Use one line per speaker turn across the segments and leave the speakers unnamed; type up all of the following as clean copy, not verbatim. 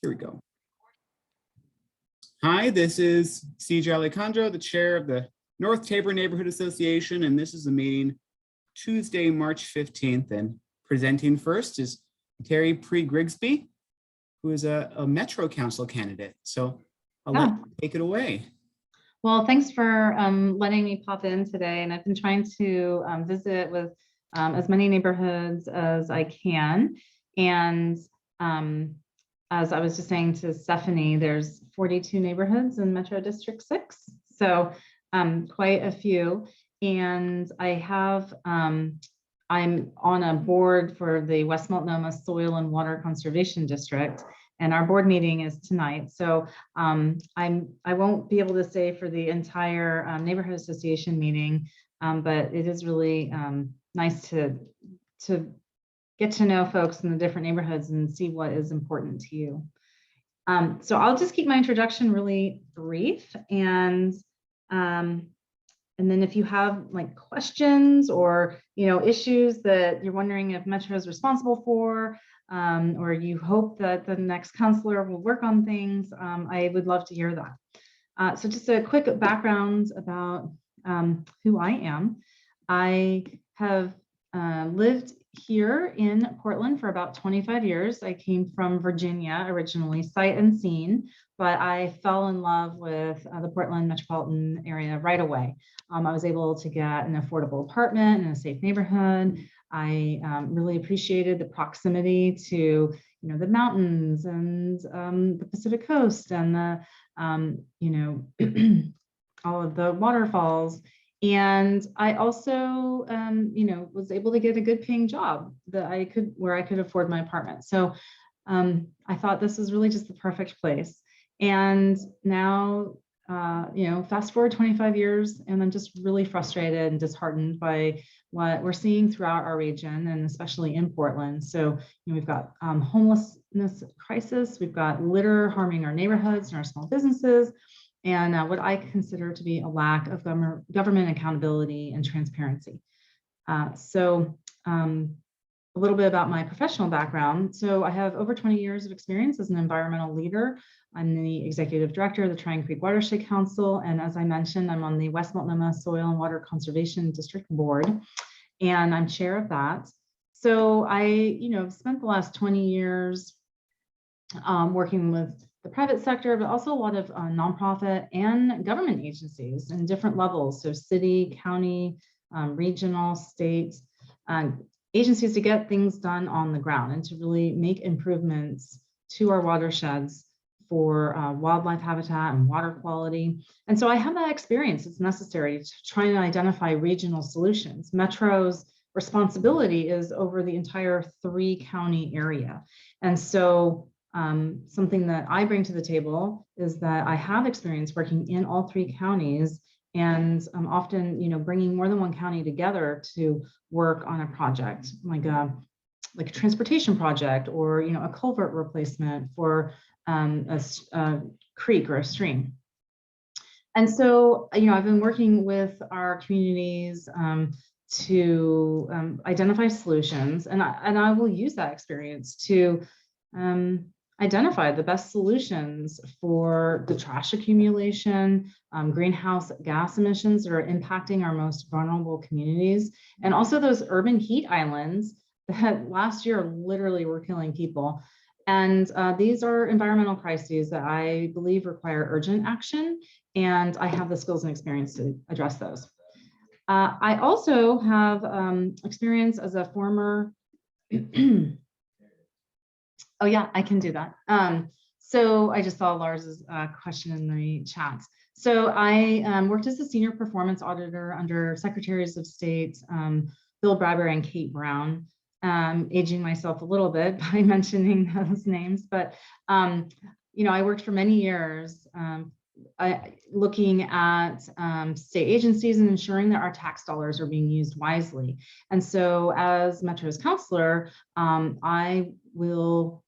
Here we go. Hi, this is CJ Alejandro, the chair of the North Tabor Neighborhood Association, and this is a meeting Tuesday, March 15th. And presenting first is Terry Pre-Grigsby, who is a Metro Council candidate. So I'll let you take it away.
Well, thanks for letting me pop in today. And I've been trying to visit with as many neighborhoods as I can. And as I was just saying to Stephanie, there's 42 neighborhoods in Metro District 6. So quite a few. And I have, I'm on a board for the West Multnomah Soil and Water Conservation District. And our board meeting is tonight. So I won't be able to stay for the entire neighborhood association meeting, but it is really nice to get to know folks in the different neighborhoods and see what is important to you. So I'll just keep my introduction really brief, and then if you have like questions or issues that you're wondering if Metro is responsible for, or you hope that the next counselor will work on things, I would love to hear that. So just a quick background about who I am. I have lived here in Portland for about 25 years. I came from Virginia originally, sight unseen, but I fell in love with the Portland metropolitan area right away. I was able to get an affordable apartment in a safe neighborhood. I really appreciated the proximity to, the mountains and the Pacific coast and the, all of the waterfalls. And I also, was able to get a good paying job where I could afford my apartment. So I thought this was really just the perfect place. And now, fast forward 25 years, and I'm just really frustrated and disheartened by what we're seeing throughout our region, and especially in Portland. So we've got homelessness crisis, we've got litter harming our neighborhoods and our small businesses, and what I consider to be a lack of government accountability and transparency. A little bit about my professional background. So I have over 20 years of experience as an environmental leader. I'm the executive director of the Triangle Creek Watershed Council. And as I mentioned, I'm on the West Multnomah Soil and Water Conservation District Board, and I'm chair of that. So I, spent the last 20 years working with the private sector, but also a lot of nonprofit and government agencies in different levels. So city, county, regional, state, agencies to get things done on the ground and to really make improvements to our watersheds for wildlife habitat and water quality. And so I have that experience. It's necessary to try and identify regional solutions. Metro's responsibility is over the entire 3-county area. And so something that I bring to the table is that I have experience working in all 3 counties, and I'm often, bringing more than one county together to work on a project, like a transportation project, or a culvert replacement for a creek or a stream. And so, I've been working with our communities to identify solutions, and I will use that experience to identify the best solutions for the trash accumulation, greenhouse gas emissions that are impacting our most vulnerable communities, and also those urban heat islands that last year literally were killing people. And these are environmental crises that I believe require urgent action, and I have the skills and experience to address those. I also have experience as a former oh yeah, I can do that. So I just saw Lars's question in the chat. So I worked as a senior performance auditor under Secretaries of State Bill Bradbury and Kate Brown, aging myself a little bit by mentioning those names. But I worked for many years looking at state agencies and ensuring that our tax dollars are being used wisely. And so as Metro's counselor, I will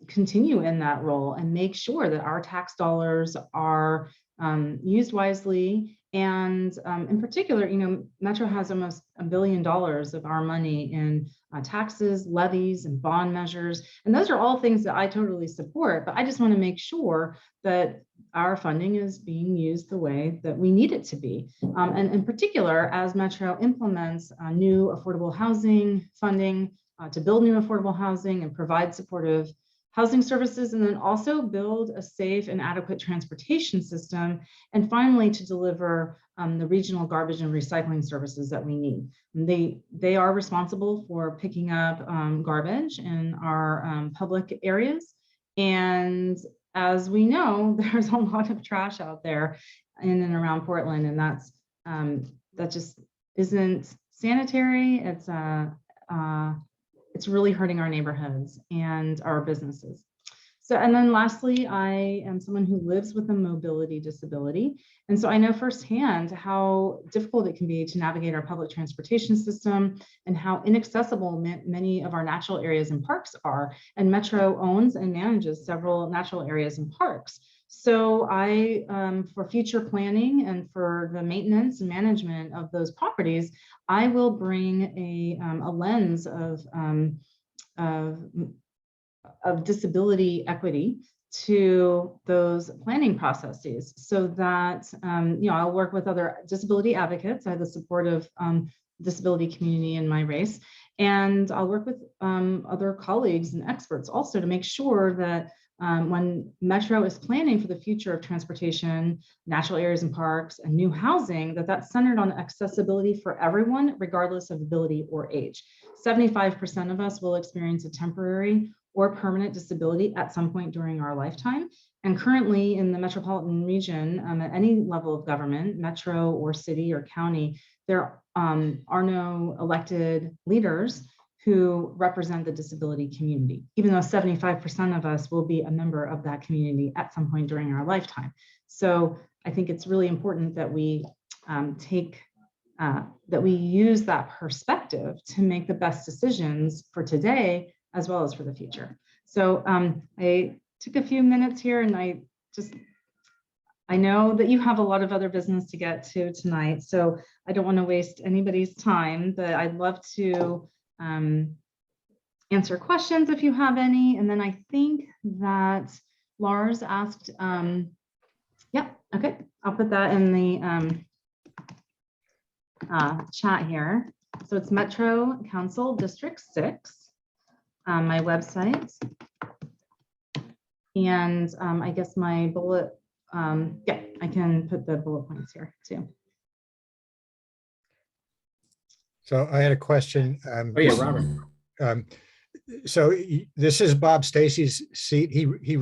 continue in that role and make sure that our tax dollars are used wisely. And in particular, Metro has almost $1 billion of our money in taxes, levies, and bond measures. And those are all things that I totally support, but I just want to make sure that our funding is being used the way that we need it to be. And in particular, as Metro implements new affordable housing funding to build new affordable housing and provide supportive housing services, and then also build a safe and adequate transportation system, and finally to deliver the regional garbage and recycling services that we need. And they are responsible for picking up garbage in our public areas. And as we know, there's a lot of trash out there in and around Portland, and that just isn't sanitary. It's really hurting our neighborhoods and our businesses. So, and then lastly, I am someone who lives with a mobility disability. And so I know firsthand how difficult it can be to navigate our public transportation system and how inaccessible many of our natural areas and parks are. And Metro owns and manages several natural areas and parks. So I, for future planning and for the maintenance and management of those properties, I will bring a lens of disability equity to those planning processes, so that I'll work with other disability advocates. I have the support of disability community in my race, and I'll work with other colleagues and experts also to make sure that when Metro is planning for the future of transportation, natural areas and parks, and new housing, that's centered on accessibility for everyone, regardless of ability or age. 75% of us will experience a temporary or permanent disability at some point during our lifetime. And currently in the metropolitan region, at any level of government, metro or city or county, there are no elected leaders who represent the disability community, even though 75% of us will be a member of that community at some point during our lifetime. So I think it's really important that we that we use that perspective to make the best decisions for today as well as for the future. So I took a few minutes here, and I know that you have a lot of other business to get to tonight, so I don't want to waste anybody's time, but I'd love to answer questions if you have any. And then I think that Lars asked, yeah, okay, I'll put that in the chat here. So it's Metro Council District 6, my website. And I guess my bullet, yeah, I can put the bullet points here too.
So I had a question.
Oh yeah, Robert.
So this is Bob Stacy's seat. He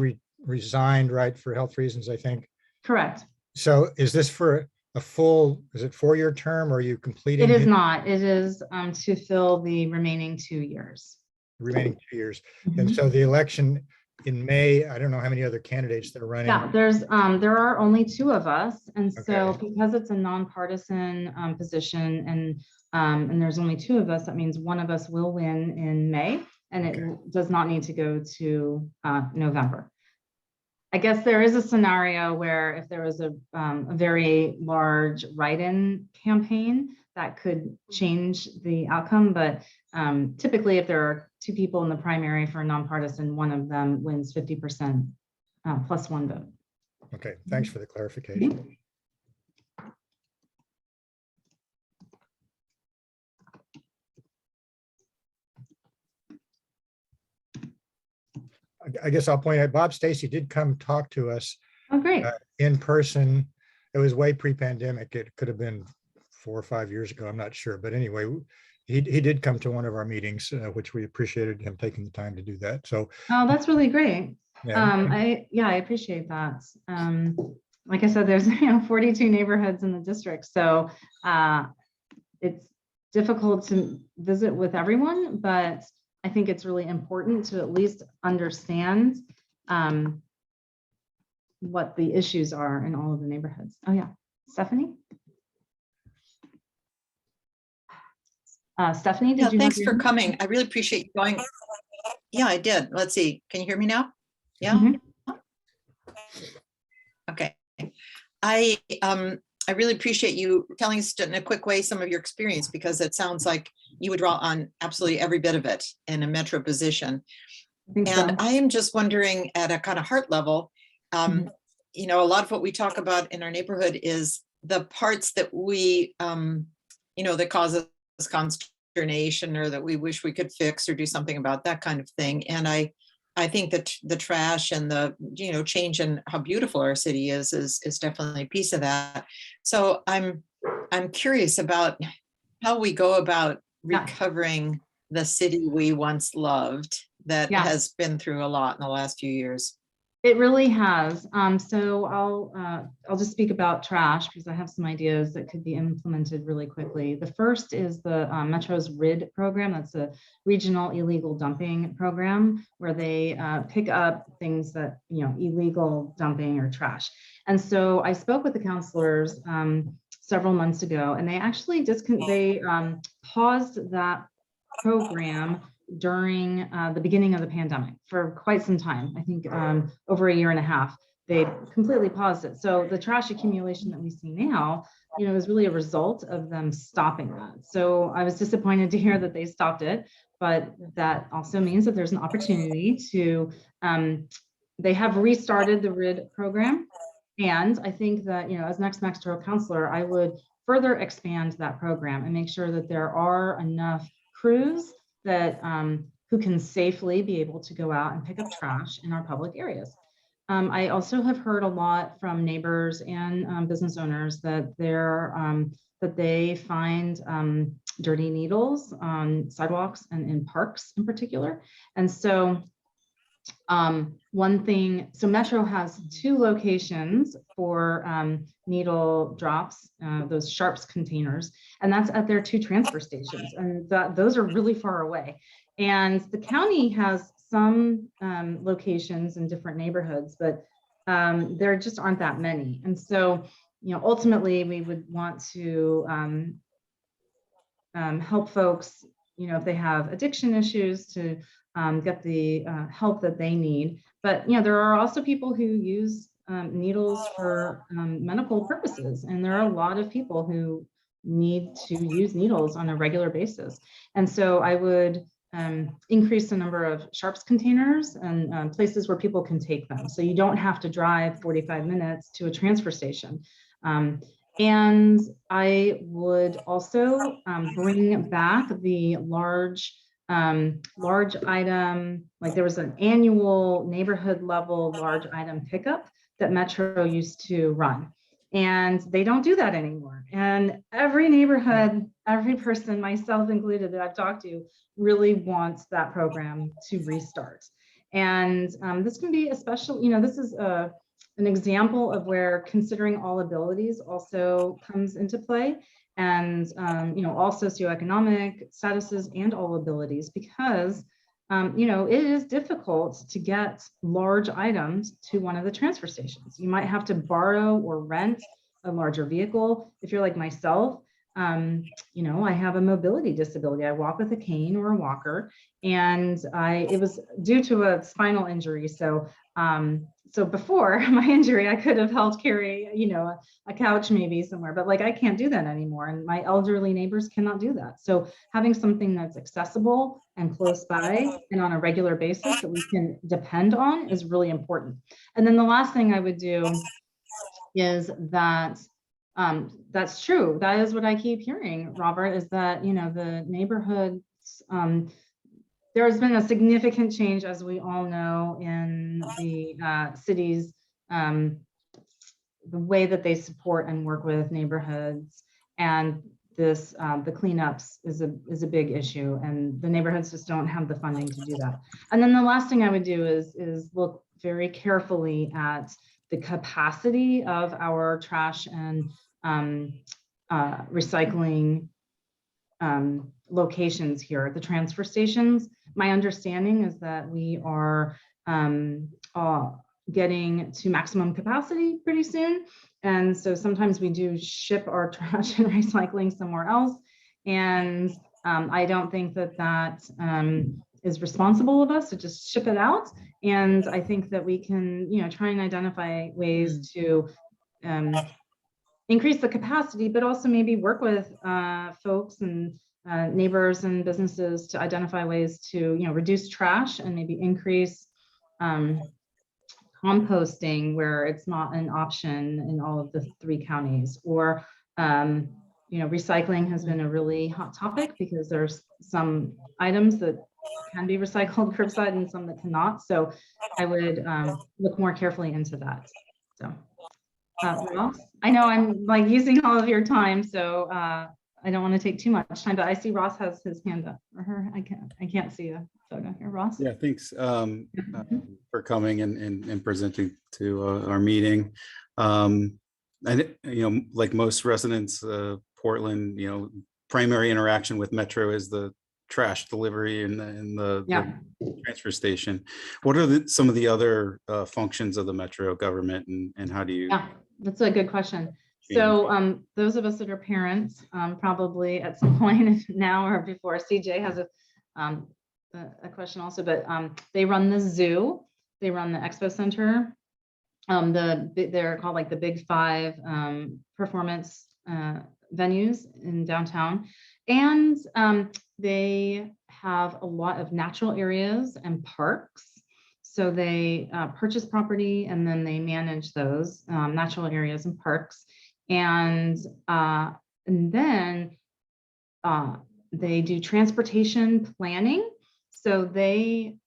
resigned, right, for health reasons, I think.
Correct.
So is this for a full, is it 4-year term, or are you completing?
It is not. It is to fill the remaining 2 years.
Remaining 2 years.
Mm-hmm.
And so the election in May, I don't know how many other candidates that are running.
Yeah, there are only 2 of us. And so
Okay.
because it's a nonpartisan position, and there's only 2 of us, that means one of us will win in May, and it does not need to go to November. I guess there is a scenario where if there was a very large write-in campaign, that could change the outcome. But typically, if there are 2 people in the primary for a nonpartisan, one of them wins 50% plus 1 vote.
Okay, thanks for the clarification.
Mm-hmm.
I guess I'll point out, Bob Stacy did come talk to us
Oh, great.
in person. It was way pre-pandemic. It could have been 4 or 5 years ago. I'm not sure. But anyway, he did come to one of our meetings, which we appreciated him taking the time to do that. So,
Oh, that's really great.
yeah.
I appreciate that. Like I said, there's 42 neighborhoods in the district, so it's difficult to visit with everyone, but I think it's really important to at least understand what the issues are in all of the neighborhoods. Oh yeah, Stephanie? Stephanie, did you?
Thanks for coming. I really appreciate you going. Yeah, I did. Let's see. Can you hear me now? Yeah.
Mm-hmm.
Okay. I really appreciate you telling us in a quick way some of your experience, because it sounds like you would draw on absolutely every bit of it in a metro position.
I think so.
And I am just wondering at a kind of heart level,
Mhm.
you know, a lot of what we talk about in our neighborhood is the parts that we, you know, that cause us consternation or that we wish we could fix or do something about, that kind of thing. And I think that the trash and the, you know, change in how beautiful our city is definitely a piece of that. So I'm curious about how we go about
Yeah.
recovering the city we once loved that
Yeah.
has been through a lot in the last few years.
It really has. So I'll just speak about trash because I have some ideas that could be implemented really quickly. The first is the Metro's RID program. That's a regional illegal dumping program where they pick up things that, you know, illegal dumping or trash. And so I spoke with the counselors several months ago, and they actually paused that program during the beginning of the pandemic for quite some time. I think over a year and a half, they completely paused it. So the trash accumulation that we see now, you know, is really a result of them stopping that. So I was disappointed to hear that they stopped it, but that also means that there's an opportunity to, they have restarted the RID program. And I think that, you know, as next Metro counselor, I would further expand that program and make sure that there are enough crews that who can safely be able to go out and pick up trash in our public areas. I also have heard a lot from neighbors and business owners that that they find dirty needles on sidewalks and in parks in particular. And so one thing, so Metro has 2 locations for needle drops, those sharps containers, and that's at their 2 transfer stations. And those are really far away. And the county has some locations in different neighborhoods, but there just aren't that many. And so, you know, ultimately we would want to help folks, you know, if they have addiction issues to get the help that they need. But, you know, there are also people who use needles for medical purposes. And there are a lot of people who need to use needles on a regular basis. And so I would increase the number of sharps containers and places where people can take them. So you don't have to drive 45 minutes to a transfer station. And I would also bring back the large item, like there was an annual neighborhood level large item pickup that Metro used to run. And they don't do that anymore. And every neighborhood, every person, myself included, that I've talked to really wants that program to restart. And this can be a special, you know, this is an example of where considering all abilities also comes into play, and you know, all socioeconomic statuses and all abilities, because you know, it is difficult to get large items to one of the transfer stations. You might have to borrow or rent a larger vehicle. If you're like myself, you know, I have a mobility disability. I walk with a cane or a walker, and it was due to a spinal injury. So so before my injury, I could have helped carry, you know, a couch maybe somewhere, but like I can't do that anymore. And my elderly neighbors cannot do that. So having something that's accessible and close by and on a regular basis that we can depend on is really important. And then the last thing I would do is that that's true. That is what I keep hearing, Robert, is that, you know, the neighborhoods, there has been a significant change, as we all know, in the cities, the way that they support and work with neighborhoods, and this the cleanups is a big issue, and the neighborhoods just don't have the funding to do that. And then the last thing I would do is look very carefully at the capacity of our trash and recycling locations here at the transfer stations. My understanding is that we are getting to maximum capacity pretty soon. And so sometimes we do ship our trash and recycling somewhere else. And I don't think that is responsible of us to just ship it out. And I think that we can, you know, try and identify ways to increase the capacity, but also maybe work with folks and neighbors and businesses to identify ways to, reduce trash and maybe increase composting where it's not an option in all of the 3 counties. Or recycling has been a really hot topic because there's some items that can be recycled curbside and some that cannot. So I would look more carefully into that. So Ross, I know I'm like using all of your time, so I don't want to take too much time, but I see Ross has his hand up, or her. I can't see a photo here. Ross.
Yeah, thanks for coming and presenting to our meeting. And like most residents of Portland, primary interaction with Metro is the trash delivery and the transfer station. What are some of the other functions of the Metro government, and how do you?
Yeah, that's a good question. So those of us that are parents, probably at some point now or before, CJ has a question also, but they run the zoo, they run the expo center, they're called like the big 5 performance venues in downtown, and they have a lot of natural areas and parks. So they purchase property and then they manage those natural areas and parks, and then they do transportation planning. So they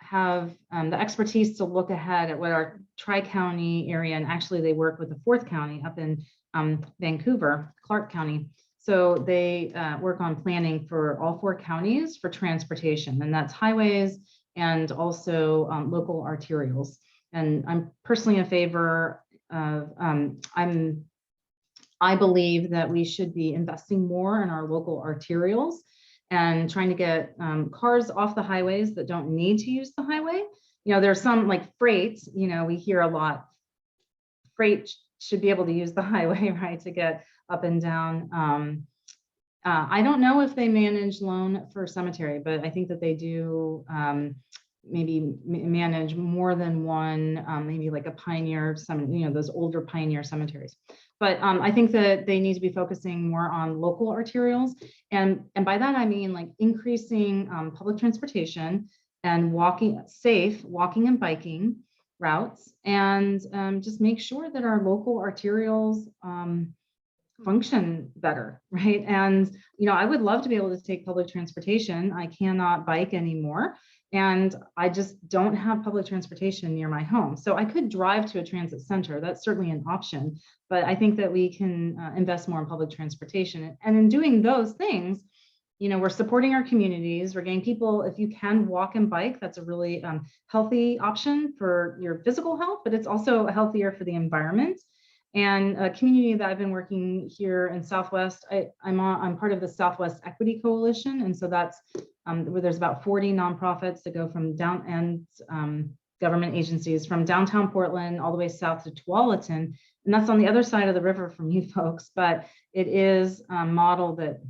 have the expertise to look ahead at what our tri-county area, and actually they work with the 4th county up in Vancouver, Clark County. So they work on planning for all 4 counties for transportation, and that's highways and also local arterials. And I'm personally in favor of, I believe that we should be investing more in our local arterials and trying to get cars off the highways that don't need to use the highway. There's some like freight, we hear a lot, freight should be able to use the highway, right, to get up and down. I don't know if they manage loan for cemetery, but I think that they do maybe manage more than one, maybe like a pioneer, those older pioneer cemeteries. But I think that they need to be focusing more on local arterials. And by that, I mean like increasing public transportation and safe walking and biking routes, and just make sure that our local arterials function better, right? And I would love to be able to take public transportation. I cannot bike anymore, and I just don't have public transportation near my home. So I could drive to a transit center. That's certainly an option, but I think that we can invest more in public transportation. And in doing those things, we're supporting our communities. We're getting people, if you can walk and bike, that's a really healthy option for your physical health, but it's also healthier for the environment. And a community that I've been working here in Southwest, I'm part of the Southwest Equity Coalition. And so that's where there's about 40 nonprofits that go from government agencies from downtown Portland all the way south to Tualatin. And that's on the other side of the river from you folks, but it is a model that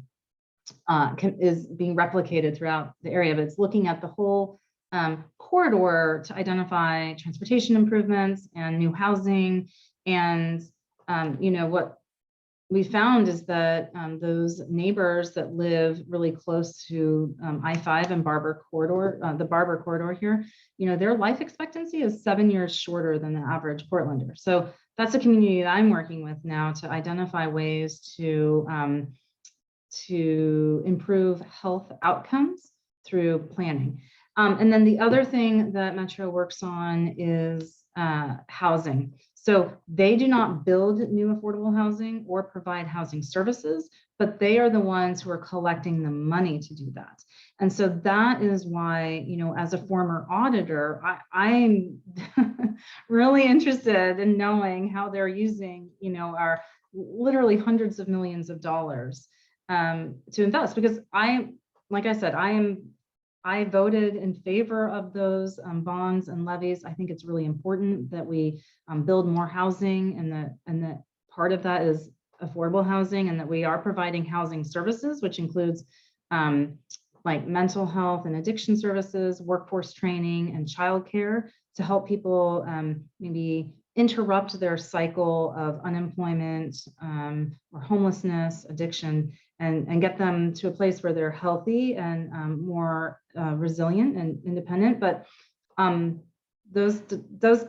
is being replicated throughout the area, but it's looking at the whole corridor to identify transportation improvements and new housing. And what we found is that those neighbors that live really close to I-5 and Barber corridor, the Barber corridor here, their life expectancy is 7 years shorter than the average Portlander. So that's a community that I'm working with now to identify ways to improve health outcomes through planning. And then the other thing that Metro works on is housing. So they do not build new affordable housing or provide housing services, but they are the ones who are collecting the money to do that. And so that is why, as a former auditor, I'm really interested in knowing how they're using, our literally hundreds of millions of dollars to invest, because like I said, I voted in favor of those bonds and levies. I think it's really important that we build more housing, and that part of that is affordable housing, and that we are providing housing services, which includes like mental health and addiction services, workforce training, and childcare to help people maybe interrupt their cycle of unemployment or homelessness, addiction, and get them to a place where they're healthy and more resilient and independent. But those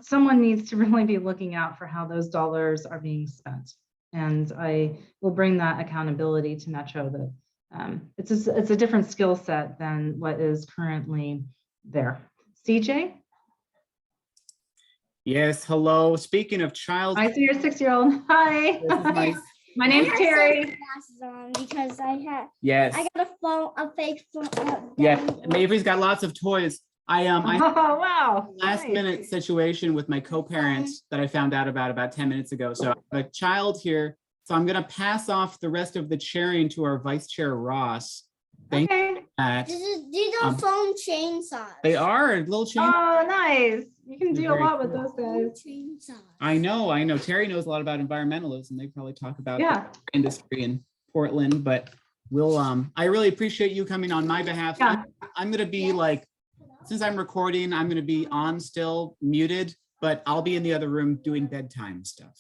someone needs to really be looking out for how those dollars are being spent. And I will bring that accountability to Metro, that it's a different skill set than what is currently there. CJ?
Yes, hello. Speaking of child,
I see your 6-year-old. Hi.
this is my,
My name's Terry.
Glasses on because I
yes,
got a fake phone.
yeah, Maverick's got lots of toys. I
Oh, wow.
last
Nice.
minute situation with my co-parent that I found out about 10 minutes ago. So I have a child here. So I'm gonna pass off the rest of the chairing to our vice chair, Ross. Thank you
Okay.
for that.
These are foam chainsaws.
They are a little chain.
Oh, nice. You can
They're
do a
very
lot with
cool.
those
Foam
guys.
chainsaws.
I know. Terry knows a lot about environmentalism. They probably talk about
Yeah.
the industry in Portland, but we'll, I really appreciate you coming on my behalf.
Yeah.
I'm gonna be like, since I'm recording, I'm gonna be on still muted, but I'll be in the other room doing bedtime stuff.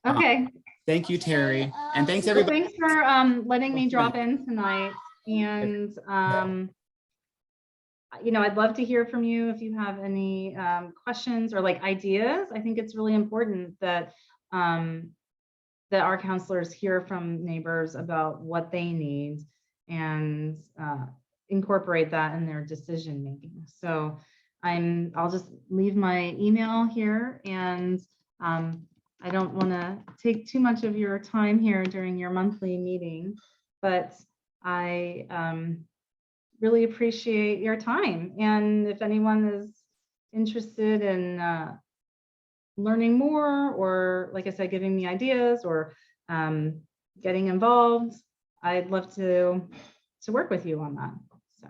Okay.
Thank you, Terry. And thanks
Well,
everybody.
thanks for letting me drop in tonight. And I'd love to hear from you if you have any questions or like ideas. I think it's really important that that our counselors hear from neighbors about what they need and incorporate that in their decision making. So I'll just leave my email here, and I don't want to take too much of your time here during your monthly meeting, but I really appreciate your time. And if anyone is interested in learning more, or like I said, giving me ideas or getting involved, I'd love to work with you on that. So,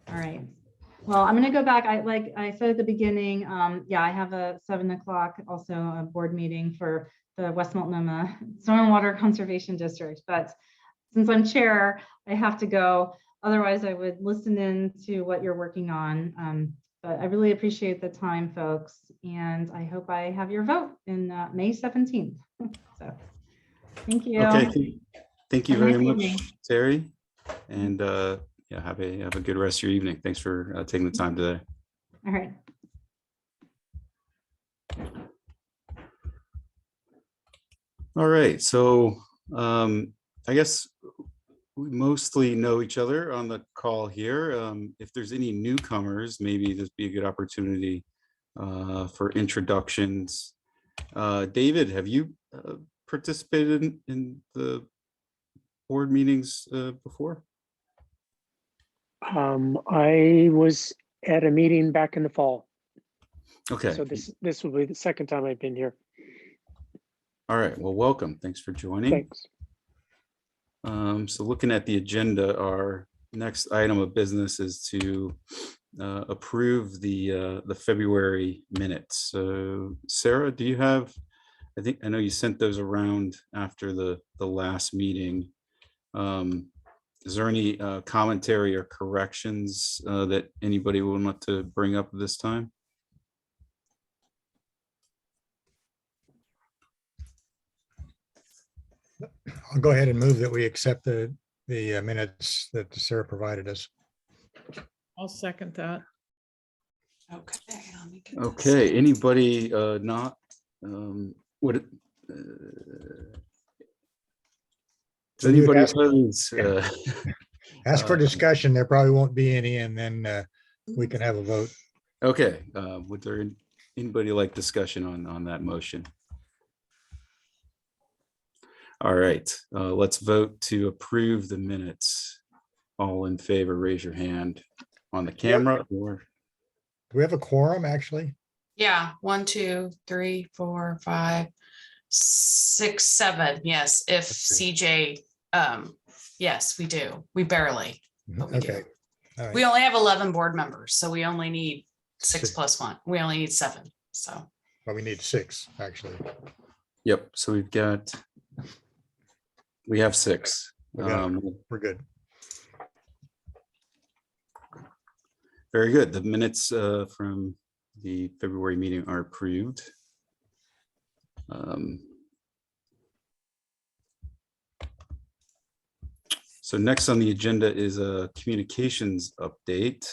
all right. Well, I'm going to go back. Like I said at the beginning, yeah, I have a 7 o'clock also a board meeting for the West Multnomah Soil and Water Conservation District. But since I'm chair, I have to go. Otherwise, I would listen in to what you're working on. But I really appreciate the time, folks. And I hope I have your vote in May 17th. So thank you.
Okay, thank you
Have a
very
nice
much,
evening.
Terry. And yeah, have a good rest of your evening. Thanks for taking the time today.
All right.
All right, so I guess we mostly know each other on the call here. If there's any newcomers, maybe this be a good opportunity for introductions. David, have you participated in the board meetings before?
I was at a meeting back in the fall,
Okay.
so this will be the second time I've been here.
All right. Well, welcome. Thanks for joining.
Thanks.
So looking at the agenda, our next item of business is to approve the February minutes. So Sarah, do you have? I know you sent those around after the last meeting. Is there any commentary or corrections that anybody would want to bring up this time?
I'll go ahead and move that we accept the minutes that Sarah provided us.
I'll second that.
Okay. let me get this.
Okay, anybody not would does
You
anybody
ask-
oppose?
Ask for discussion. There probably won't be any, and then we can have a vote.
Okay, would there anybody like discussion on that motion? All right, let's vote to approve the minutes. All in favor, raise your hand on the camera or
Do we have a quorum, actually?
Yeah, 1, 2, 3, 4, 5, 6, 7. Yes, if CJ, yes, we do. We barely. But we do.
Okay. All right.
We only have 11 board members, so we only need 6
Six.
plus 1. We only need 7. So
Well, we need 6, actually.
Yep, so we have 6.
We're good.
Very good. The minutes from the February meeting are approved. So next on the agenda is a communications update.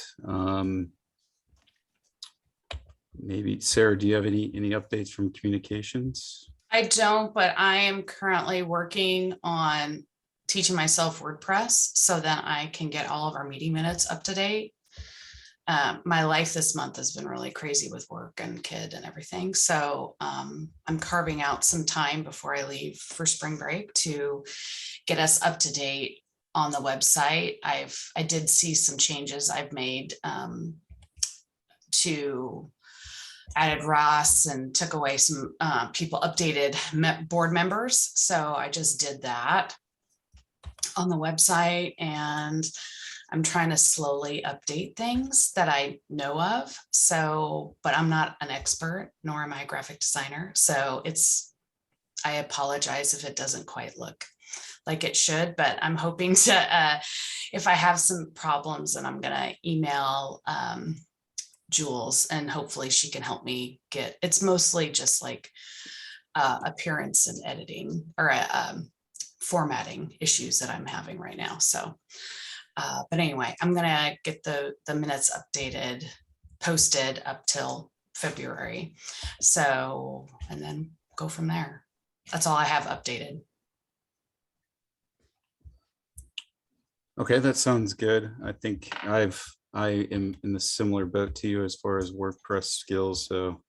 Maybe Sarah, do you have any updates from communications?
I don't, but I am currently working on teaching myself WordPress so that I can get all of our meeting minutes up to date. My life this month has been really crazy with work and kid and everything. So I'm carving out some time before I leave for spring break to get us up to date on the website. I did see some changes I've made to added Ross and took away some people, updated board members. So I just did that on the website, and I'm trying to slowly update things that I know of. So, but I'm not an expert, nor am I a graphic designer. So I apologize if it doesn't quite look like it should, but I'm hoping to, if I have some problems, and I'm gonna email Jules, and hopefully she can help me get, it's mostly just like appearance and editing or formatting issues that I'm having right now. So, but anyway, I'm gonna get the minutes updated, posted up till February. So, and then go from there. That's all I have updated.
Okay, that sounds good. I think I am in the similar boat to you as far as WordPress skills. So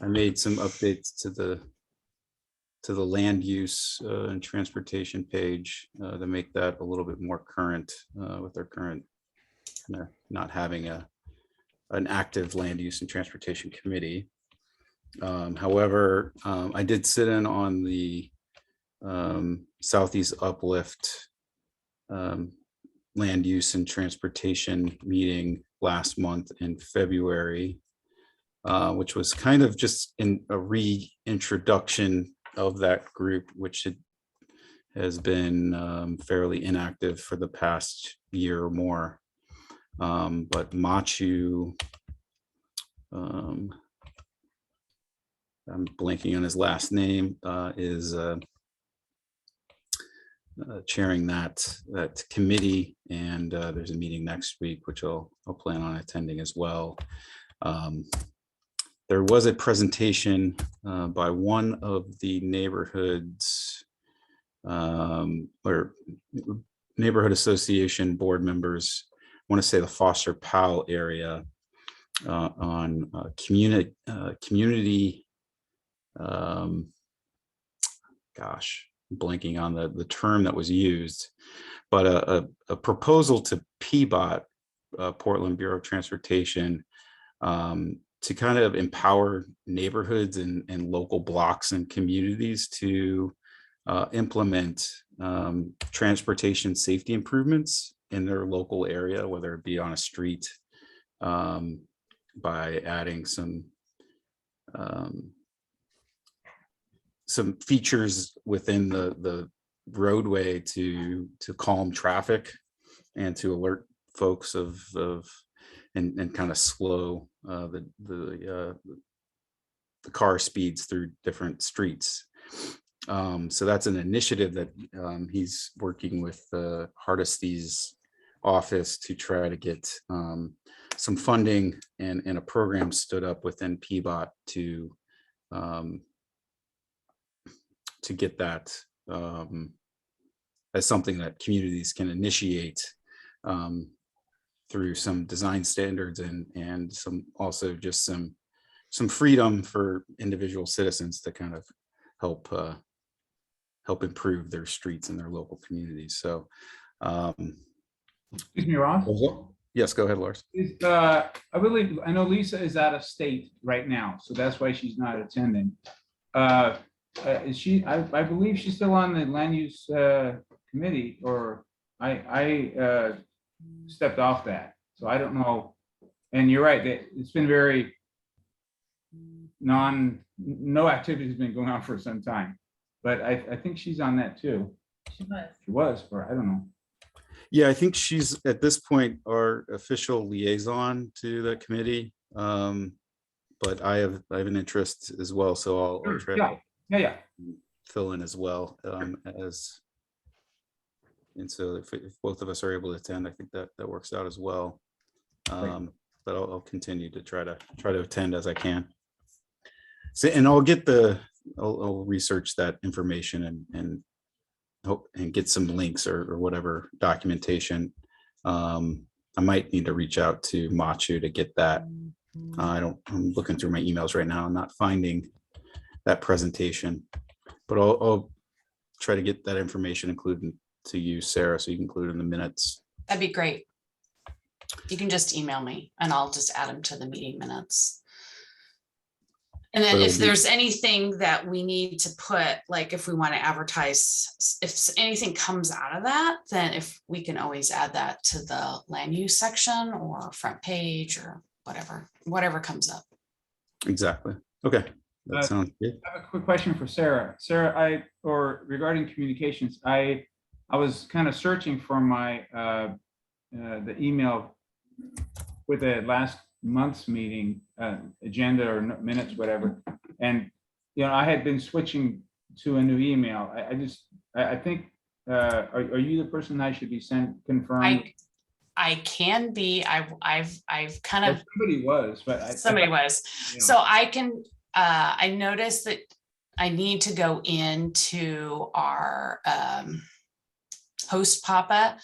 I made some updates to the land use and transportation page to make that a little bit more current with our current not having an active land use and transportation committee. However, I did sit in on the Southeast Uplift land use and transportation meeting last month in February, which was kind of just in a reintroduction of that group, which has been fairly inactive for the past year or more. But Machu, I'm blanking on his last name, is chairing that committee, and there's a meeting next week, which I'll plan on attending as well. There was a presentation by one of the neighborhoods or neighborhood association board members, I want to say the Foster Powell area, on community blanking on the term that was used, but a proposal to PBOT, Portland Bureau of Transportation, to kind of empower neighborhoods and local blocks and communities to implement transportation safety improvements in their local area, whether it be on a street, by adding some features within the roadway to calm traffic and to alert folks of and kind of slow the car speeds through different streets. So that's an initiative that he's working with Hardesty's office to try to get some funding and a program stood up within PBOT to get that as something that communities can initiate through some design standards and some also just some freedom for individual citizens to kind of help improve their streets and their local communities. So
excuse me, Ross.
Yes, go ahead, Lars.
I know Lisa is out of state right now, so that's why she's not attending. Is she? I believe she's still on the land use committee, or I stepped off that, so I don't know. And you're right, that it's been very no activity has been going on for some time, but I think she's on that too. She was, or I don't know.
Yeah, I think she's at this point our official liaison to the committee. But I have an interest as well, so I'll try to
Yeah.
fill in as well as And so if both of us are able to attend, I think that works out as well. But I'll continue to try to attend as I can. So, and I'll research that information and hope and get some links or whatever documentation. I might need to reach out to Machu to get that. I'm looking through my emails right now. I'm not finding that presentation, but I'll try to get that information included to you, Sarah, so you can include it in the minutes.
That'd be great. You can just email me and I'll just add them to the meeting minutes. And then if there's anything that we need to put, like if we want to advertise, if anything comes out of that, then if we can always add that to the land use section or front page or whatever comes up.
Exactly. Okay. That sounds good.
I have a quick question for Sarah. Sarah, regarding communications, I was kind of searching for my the email with the last month's meeting agenda or minutes, whatever. And I had been switching to a new email. I think are you the person I should be confirmed?
I can be. I've kind of
somebody was, but
somebody was. Yeah. So I can. I noticed that I need to go into our host Papa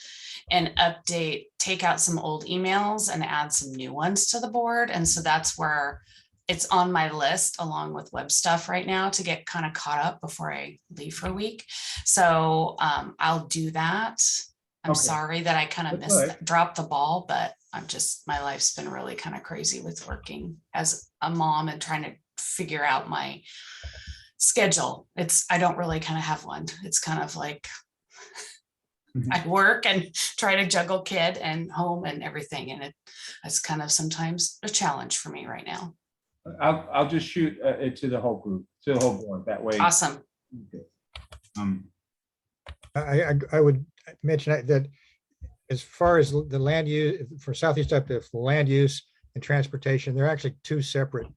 and take out some old emails and add some new ones to the board. And so that's where it's on my list along with web stuff right now to get kind of caught up before I leave for a week. So I'll do that. I'm sorry that I kind of dropped the ball, but my life's been really kind of crazy with working as a mom and trying to figure out my schedule. I don't really kind of have one. It's kind of like I work and try to juggle kid and home and everything. And it's kind of sometimes a challenge for me right now.
I'll just shoot it to the whole group, to the whole board that way.
Awesome.
Okay.
I would mention that as far as the land use for Southeast Uplift, land use and transportation, they're actually two separate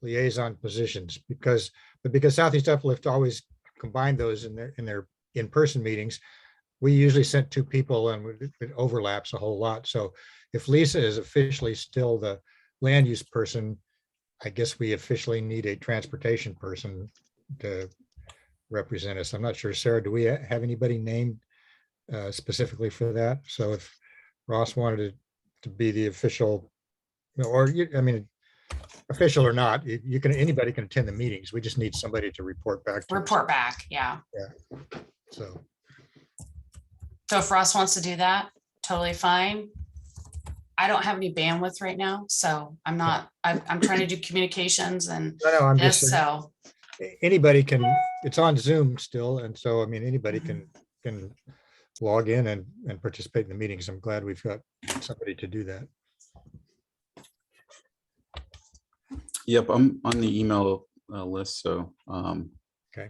liaison positions because Southeast Uplift always combined those in their in-person meetings. We usually sent two people and it overlaps a whole lot. So if Lisa is officially still the land use person, I guess we officially need a transportation person to represent us. I'm not sure, Sarah, do we have anybody named specifically for that? So if Ross wanted to be the official, or official or not, anybody can attend the meetings. We just need somebody to report back.
Yeah.
So
if Ross wants to do that, totally fine. I don't have any bandwidth right now, so I'm trying to do communications and
I'm just saying, anybody can. It's on Zoom still, and so anybody can log in and participate in the meetings. I'm glad we've got somebody to do that.
Yep, I'm on the email list, so
okay.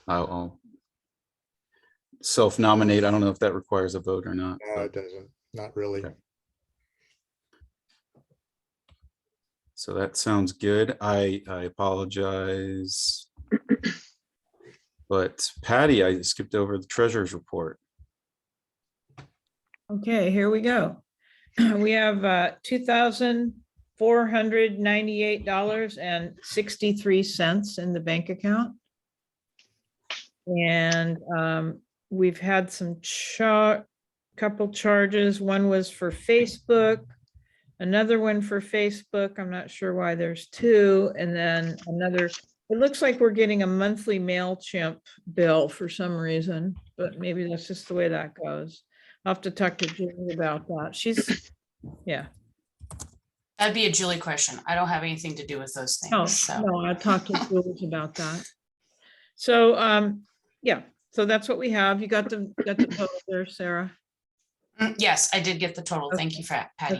I'll self-nominate. I don't know if that requires a vote or not.
No, it doesn't. Not really.
Okay. So that sounds good. I apologize, but Patty, I skipped over the treasurer's report.
Okay, here we go. We have $2,498.63 in the bank account. And we've had some couple charges. One was for Facebook, another one for Facebook. I'm not sure why there's two. And then another, it looks like we're getting a monthly MailChimp bill for some reason, but maybe that's just the way that goes. I'll have to talk to Julie about that. Yeah.
That'd be a Julie question. I don't have anything to do with those things.
No, I'll talk to Julie about that. So, yeah, so that's what we have. You got the total there, Sarah?
Yes, I did get the total. Thank you, Patty.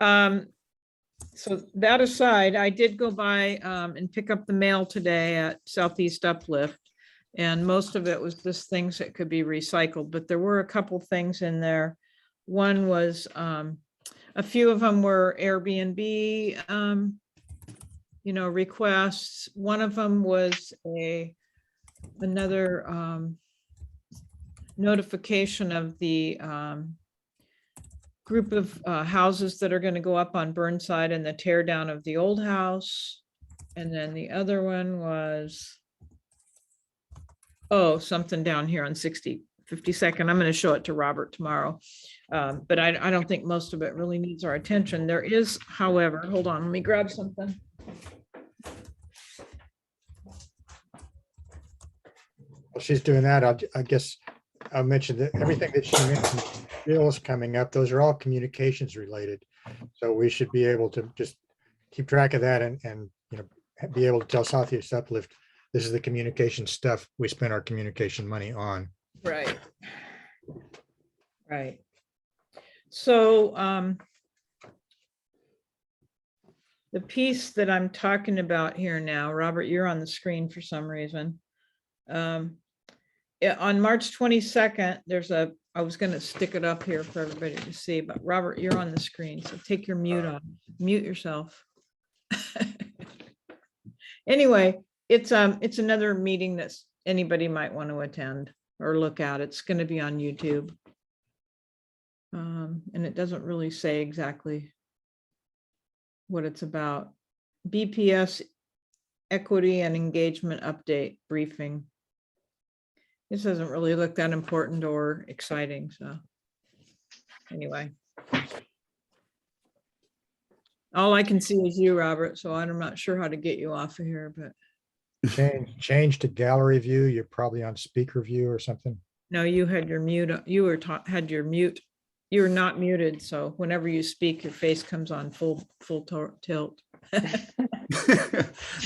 Okay. So that aside, I did go by and pick up the mail today at Southeast Uplift, and most of it was just things that could be recycled, but there were a couple things in there. One was a few of them were Airbnb, requests. One of them was another notification of the group of houses that are going to go up on Burnside and the tear down of the old house. And then the other one was, oh, something down here on 52nd. I'm going to show it to Robert tomorrow. But I don't think most of it really needs our attention. There is, however, hold on, let me grab something.
While she's doing that, I guess I'll mention that everything that she mentioned, bills coming up, those are all communications related. So we should be able to just keep track of that and you know, be able to tell Southeast Uplift, this is the communication stuff we spend our communication money on.
Right. Right. So the piece that I'm talking about here now, Robert, you're on the screen for some reason. On March 22nd, I was going to stick it up here for everybody to see, but Robert, you're on the screen, so take your mute on, mute yourself. Anyway, it's another meeting that anybody might want to attend or look at. It's going to be on YouTube. And it doesn't really say exactly what it's about. BPS Equity and Engagement Update Briefing. This doesn't really look that important or exciting, so anyway. All I can see is you, Robert, so I'm not sure how to get you off of here, but.
Change to gallery view. You're probably on speaker view or something.
No, you had your mute, you were had your mute. You're not muted, so whenever you speak, your face comes on full tilt.
All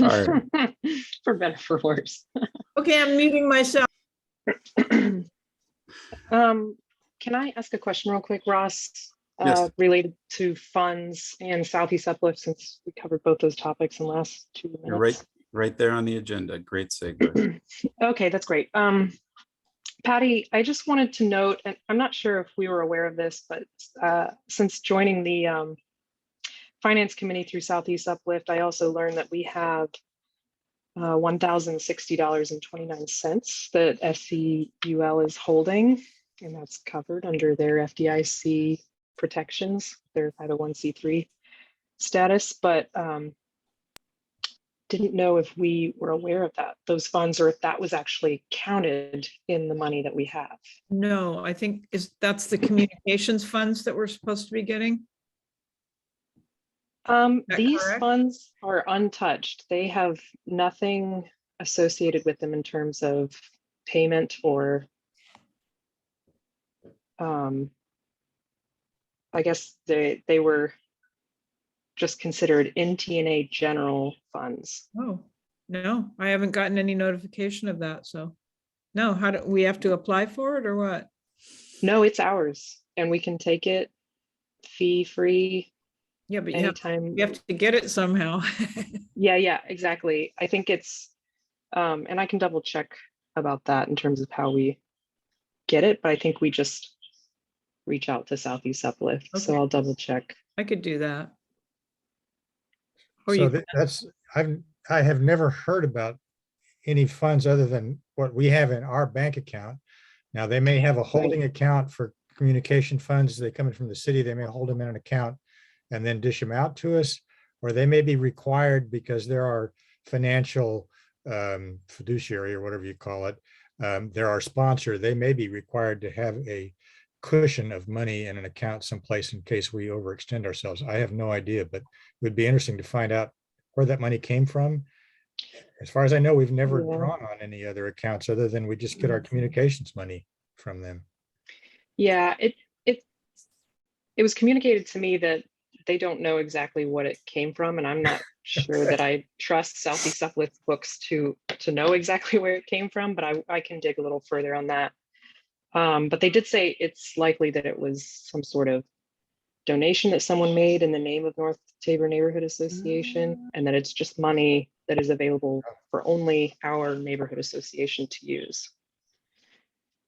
right.
For better, for worse.
Okay, I'm muting myself.
Can I ask a question real quick, Ross?
Yes.
Related to funds and Southeast Uplift, since we covered both those topics in the last 2 minutes.
You're right there on the agenda. Great segue.
Okay, that's great. Patty, I just wanted to note, and I'm not sure if we were aware of this, but since joining the Finance Committee through Southeast Uplift, I also learned that we have $1,060.29 that FCUL is holding, and that's covered under their FDIC protections, their 501c3 status, but didn't know if we were aware of those funds, or if that was actually counted in the money that we have.
No, I think that's the communications funds that we're supposed to be getting.
These
correct?
funds are untouched. They have nothing associated with them in terms of payment or I guess they were just considered NTNA general funds.
Oh, no, I haven't gotten any notification of that. So no, how do we have to apply for it or what?
No, it's ours and we can take it fee-free.
Yeah, but
anytime.
you have to get it somehow.
Yeah, exactly. I think it's, and I can double check about that in terms of how we get it, but I think we just reach out to Southeast Uplift.
Okay.
So I'll double check.
I could do that. Or
So
you,
I have never heard about any funds other than what we have in our bank account. Now, they may have a holding account for communication funds. They come in from the city. They may hold them in an account and then dish them out to us, or they may be required because there are financial fiduciary or whatever you call it. They're our sponsor. They may be required to have a cushion of money in an account someplace in case we overextend ourselves. I have no idea, but it would be interesting to find out where that money came from. As far as I know, we've never drawn on any other accounts other than we just get our communications money from them.
Yeah, it was communicated to me that they don't know exactly what it came from, and I'm not sure that I trust Southeast Uplift books to know exactly where it came from, but I can dig a little further on that. But they did say it's likely that it was some sort of donation that someone made in the name of North Tabor Neighborhood Association, and that it's just money that is available for only our neighborhood association to use.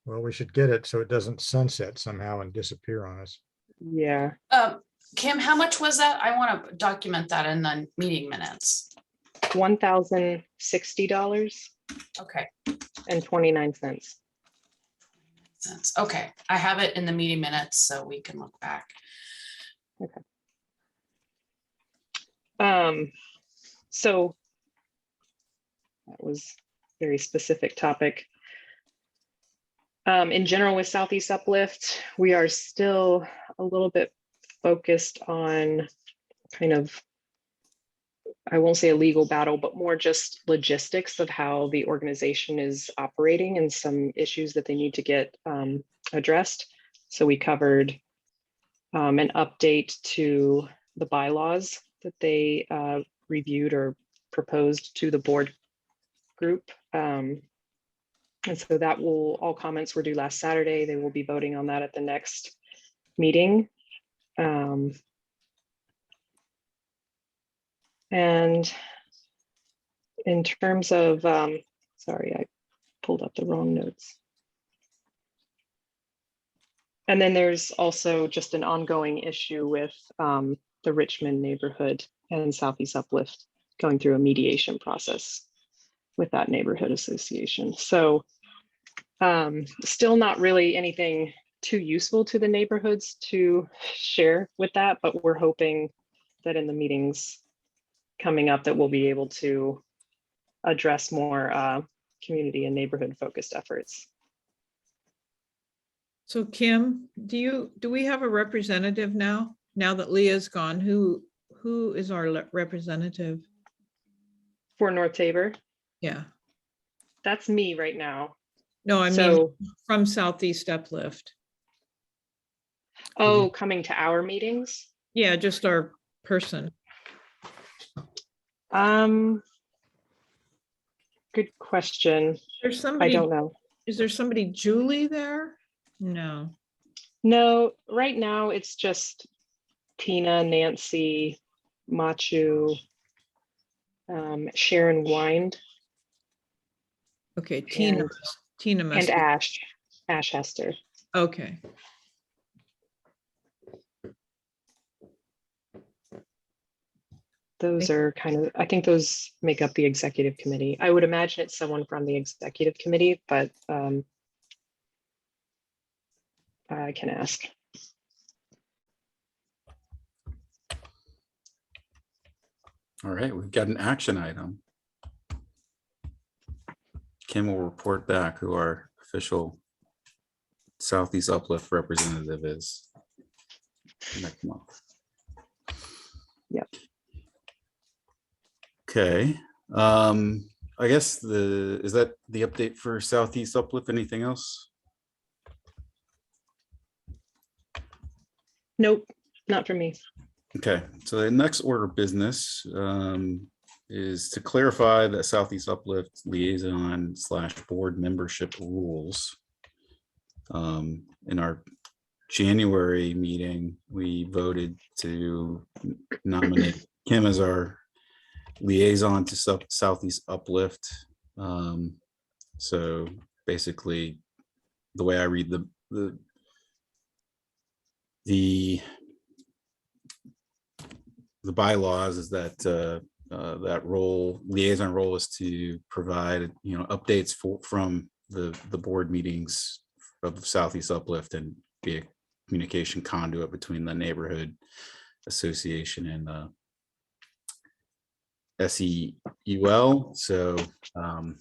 Well, we should get it so it doesn't sunset somehow and disappear on us.
Yeah.
Kim, how much was that? I want to document that in the meeting minutes.
$1,060
Okay.
and 29 cents.
sense. Okay, I have it in the meeting minutes, so we can look back.
So that was a very specific topic. In general, with Southeast Uplift, we are still a little bit focused on kind of, I won't say a legal battle, but more just logistics of how the organization is operating and some issues that they need to get addressed. So we covered an update to the bylaws that they reviewed or proposed to the board group. And so that will, all comments were due last Saturday. They will be voting on that at the next meeting. And in terms of, sorry, I pulled up the wrong notes. And then there's also just an ongoing issue with the Richmond neighborhood and Southeast Uplift going through a mediation process with that neighborhood association. So still not really anything too useful to the neighborhoods to share with that, but we're hoping that in the meetings coming up that we'll be able to address more community and neighborhood focused efforts.
So Kim, do we have a representative now that Leah's gone? Who is our representative?
For North Tabor?
Yeah.
That's me right now.
No, I mean from Southeast Uplift.
Oh, coming to our meetings?
Yeah, just our person.
Good question.
There's somebody,
I don't know.
Is there somebody Julie there? No.
No, right now it's just Tina, Nancy, Machu, Sharon Wind.
Okay, Tina must
and
be.
Ash Hester.
Okay.
Those are kind of, I think those make up the executive committee. I would imagine it's someone from the executive committee, but I can ask.
All right, we've got an action item. Kim will report back who our official Southeast Uplift representative is next month.
Yep.
Okay. I guess is that the update for Southeast Uplift? Anything else?
Nope, not for me.
Okay, so the next order of business is to clarify the Southeast Uplift liaison / board membership rules. In our January meeting, we voted to nominate Kim as our liaison to Southeast Uplift. So basically, the way I read the bylaws is that that liaison role is to provide updates from the board meetings of Southeast Uplift and be a communication conduit between the neighborhood association and SEUL. So I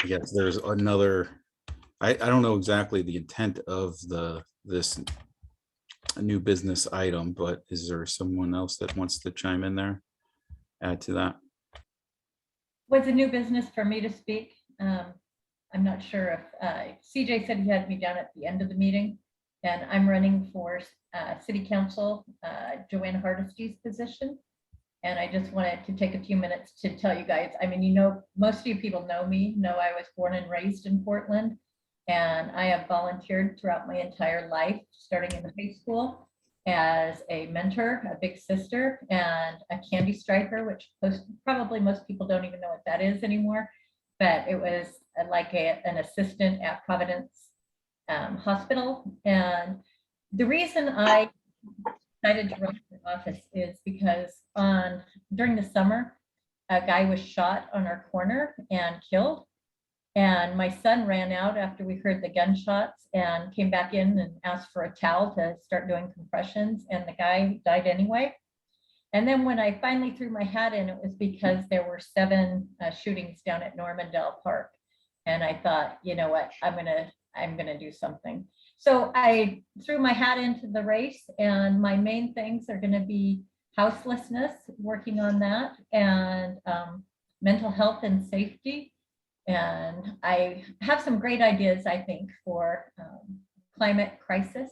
guess there's another. I don't know exactly the intent of this new business item, but is there someone else that wants to chime in there, add to that?
Was a new business for me to speak. I'm not sure if CJ said he had me down at the end of the meeting, and I'm running for City Council, Joanne Hardesty's position. And I just wanted to take a few minutes to tell you guys, I mean, most of you people know me, know I was born and raised in Portland, and I have volunteered throughout my entire life, starting in the high school as a mentor, a big sister, and a candy striker, which probably most people don't even know what that is anymore. But it was like an assistant at Providence Hospital. And the reason I decided to run for office is because during the summer, a guy was shot on our corner and killed. And my son ran out after we heard the gunshots and came back in and asked for a towel to start doing compressions. And the guy died anyway. And then when I finally threw my hat in, it was because there were 7 shootings down at Normandale Park. And I thought, you know what, I'm gonna do something. So I threw my hat into the race, and my main things are gonna be houselessness, working on that, and mental health and safety. And I have some great ideas, I think, for climate crisis.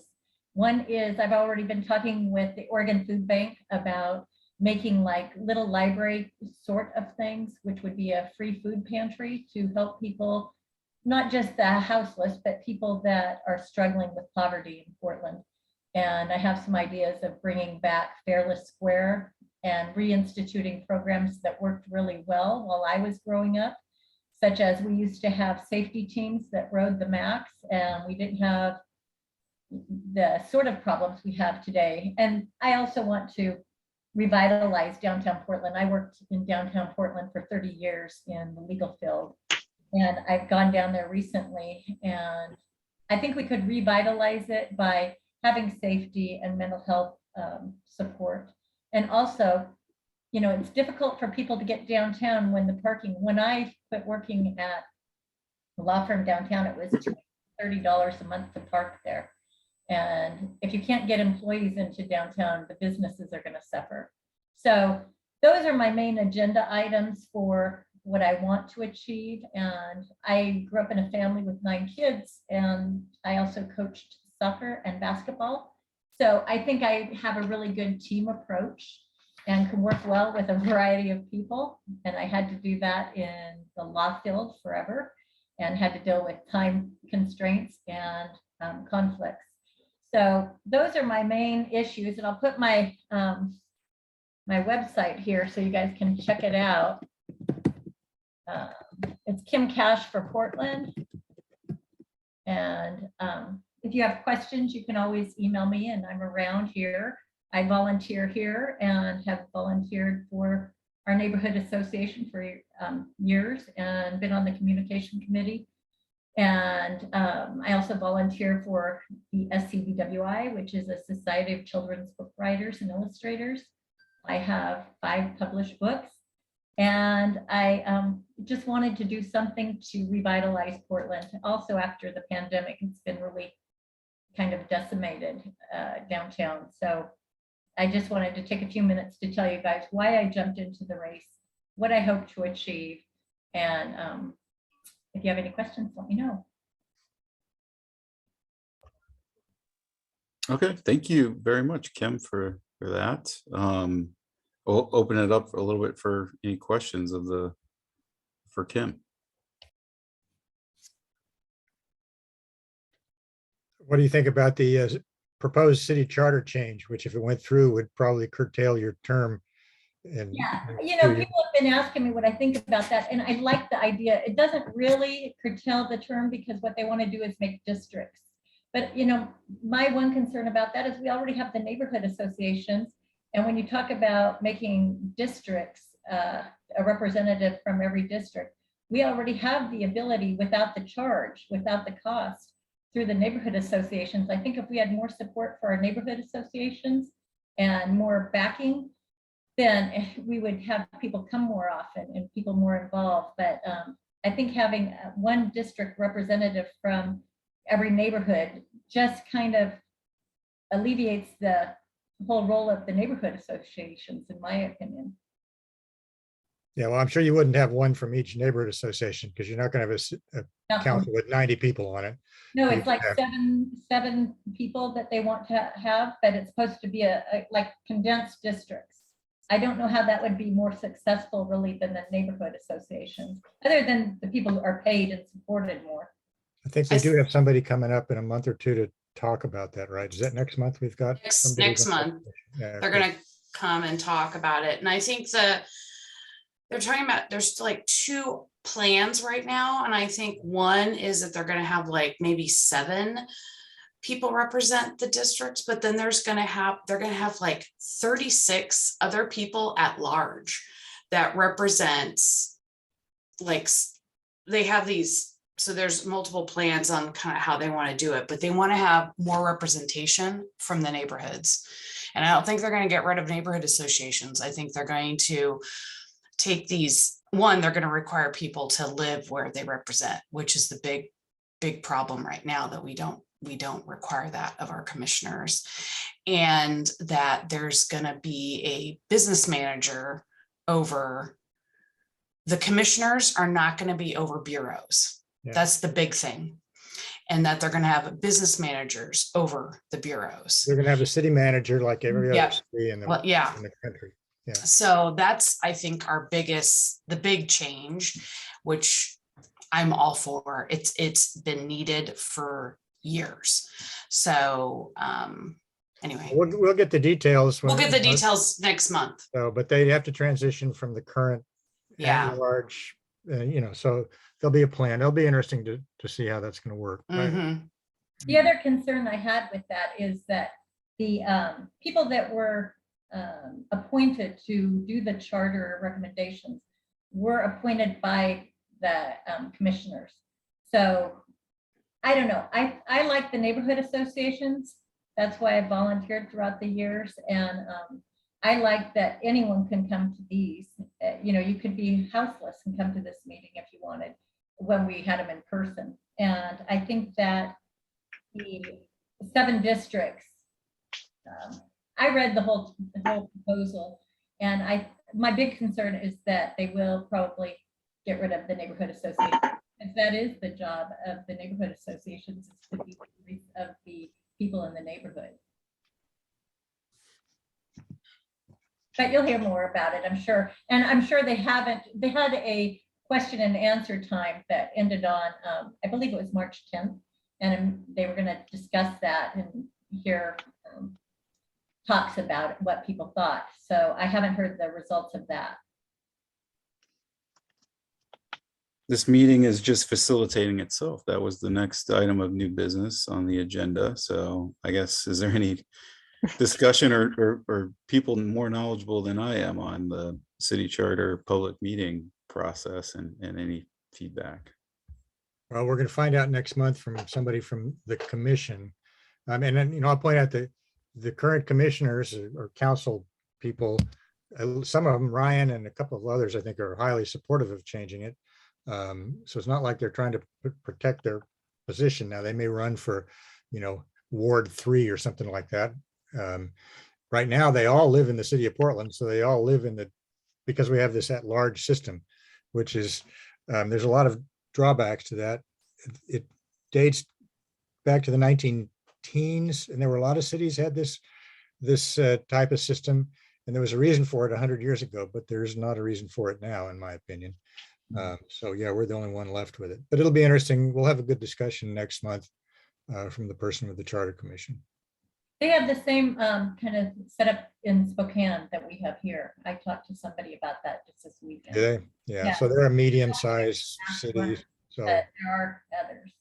One is I've already been talking with the Oregon Food Bank about making like little library sort of things, which would be a free food pantry to help people, not just the houseless, but people that are struggling with poverty in Portland. And I have some ideas of bringing back Fairless Square and reinstituting programs that worked really well while I was growing up, such as we used to have safety teams that rode the Max, and we didn't have the sort of problems we have today. And I also want to revitalize downtown Portland. I worked in downtown Portland for 30 years in the legal field, and I've gone down there recently, and I think we could revitalize it by having safety and mental health support. And also, you know, it's difficult for people to get downtown when the parking, when I quit working at a law firm downtown, it was $30 a month to park there. And if you can't get employees into downtown, the businesses are going to suffer. So those are my main agenda items for what I want to achieve. And I grew up in a family with 9 kids, and I also coached soccer and basketball. So I think I have a really good team approach and can work well with a variety of people. And I had to do that in the law field forever, and had to deal with time constraints and conflicts. So those are my main issues, and I'll put my my website here so you guys can check it out. It's Kim Cash for Portland. And if you have questions, you can always email me, and I'm around here. I volunteer here and have volunteered for our neighborhood association for years and been on the communication committee. And I also volunteer for the SCBWI, which is a Society of Children's Book Writers and Illustrators. I have 5 published books, and I just wanted to do something to revitalize Portland. Also, after the pandemic, it's been really kind of decimated downtown. So I just wanted to take a few minutes to tell you guys why I jumped into the race, what I hope to achieve, and if you have any questions, let me know.
Okay, thank you very much, Kim, for that. We'll open it up a little bit for any questions for Kim.
What do you think about the proposed city charter change, which if it went through would probably curtail your term?
Yeah, you know, people have been asking me what I think about that, and I like the idea. It doesn't really curtail the term because what they want to do is make districts. But, you know, my one concern about that is we already have the neighborhood associations. And when you talk about making districts, a representative from every district, we already have the ability without the charge, without the cost, through the neighborhood associations. I think if we had more support for our neighborhood associations and more backing, then we would have people come more often and people more involved. But I think having one district representative from every neighborhood just kind of alleviates the whole role of the neighborhood associations, in my opinion.
Yeah, well, I'm sure you wouldn't have one from each neighborhood association because you're not going to have a council with 90 people on it.
No, it's like seven people that they want to have, but it's supposed to be a like condensed districts. I don't know how that would be more successful really than the neighborhood associations, other than the people who are paid and supported more.
I think we do have somebody coming up in a month or two to talk about that, right? Is that next month we've got?
Next month.
Yeah,
They're going to come and talk about it. And I think they're talking about, there's like 2 plans right now. And I think one is that they're going to have like maybe 7 people represent the districts, but then they're going to have like 36 other people at large that represents, like, they have these so there's multiple plans on kind of how they want to do it, but they want to have more representation from the neighborhoods. And I don't think they're going to get rid of neighborhood associations. I think they're going to take these, one, they're going to require people to live where they represent, which is the big problem right now, that we don't require that of our commissioners. And that there's going to be a business manager over, the commissioners are not going to be over bureaus.
Yeah.
That's the big thing. And that they're going to have business managers over the bureaus.
They're gonna have a city manager like every other
Yeah.
city in
Well, yeah.
the country. Yeah.
So that's, I think, the big change, which I'm all for. It's been needed for years. So anyway,
We'll get the details.
we'll
when-
get the details next month.
So, but they have to transition from the current
Yeah.
at-large, so there'll be a plan. It'll be interesting to see how that's gonna work.
Mhm.
The other concern I had with that is that the people that were appointed to do the charter recommendations were appointed by the commissioners. So I don't know. I like the neighborhood associations. That's why I volunteered throughout the years. And I like that anyone can come to these. You could be houseless and come to this meeting if you wanted, when we had them in person. And I think that the 7 districts, I read the whole proposal, and my big concern is that they will probably get rid of the neighborhood association. If that is the job of the neighborhood associations, is to be the voice of the people in the neighborhood. But you'll hear more about it, I'm sure. And I'm sure they had a question and answer time that ended on, I believe it was March 10th. And they were going to discuss that and hear talks about what people thought. So I haven't heard the results of that.
This meeting is just facilitating itself. That was the next item of new business on the agenda. So I guess, is there any discussion or people more knowledgeable than I am on the city charter public meeting process and any feedback?
Well, we're gonna find out next month from somebody from the commission. And then, I'll point out that the current commissioners or council people, some of them, Ryan and a couple of others, I think, are highly supportive of changing it. So it's not like they're trying to protect their position. Now, they may run for, Ward 3 or something like that. Right now, they all live in the city of Portland, so they all live because we have this at-large system, which is, there's a lot of drawbacks to that. It dates back to the 19-teens, and there were a lot of cities had this type of system, and there was a reason for it 100 years ago, but there's not a reason for it now, in my opinion. So yeah, we're the only one left with it, but it'll be interesting. We'll have a good discussion next month from the person with the Charter Commission.
They have the same kind of setup in Spokane that we have here. I talked to somebody about that just this weekend.
Do they? Yeah,
Yeah.
so they're a medium-sized city. So
But there are others.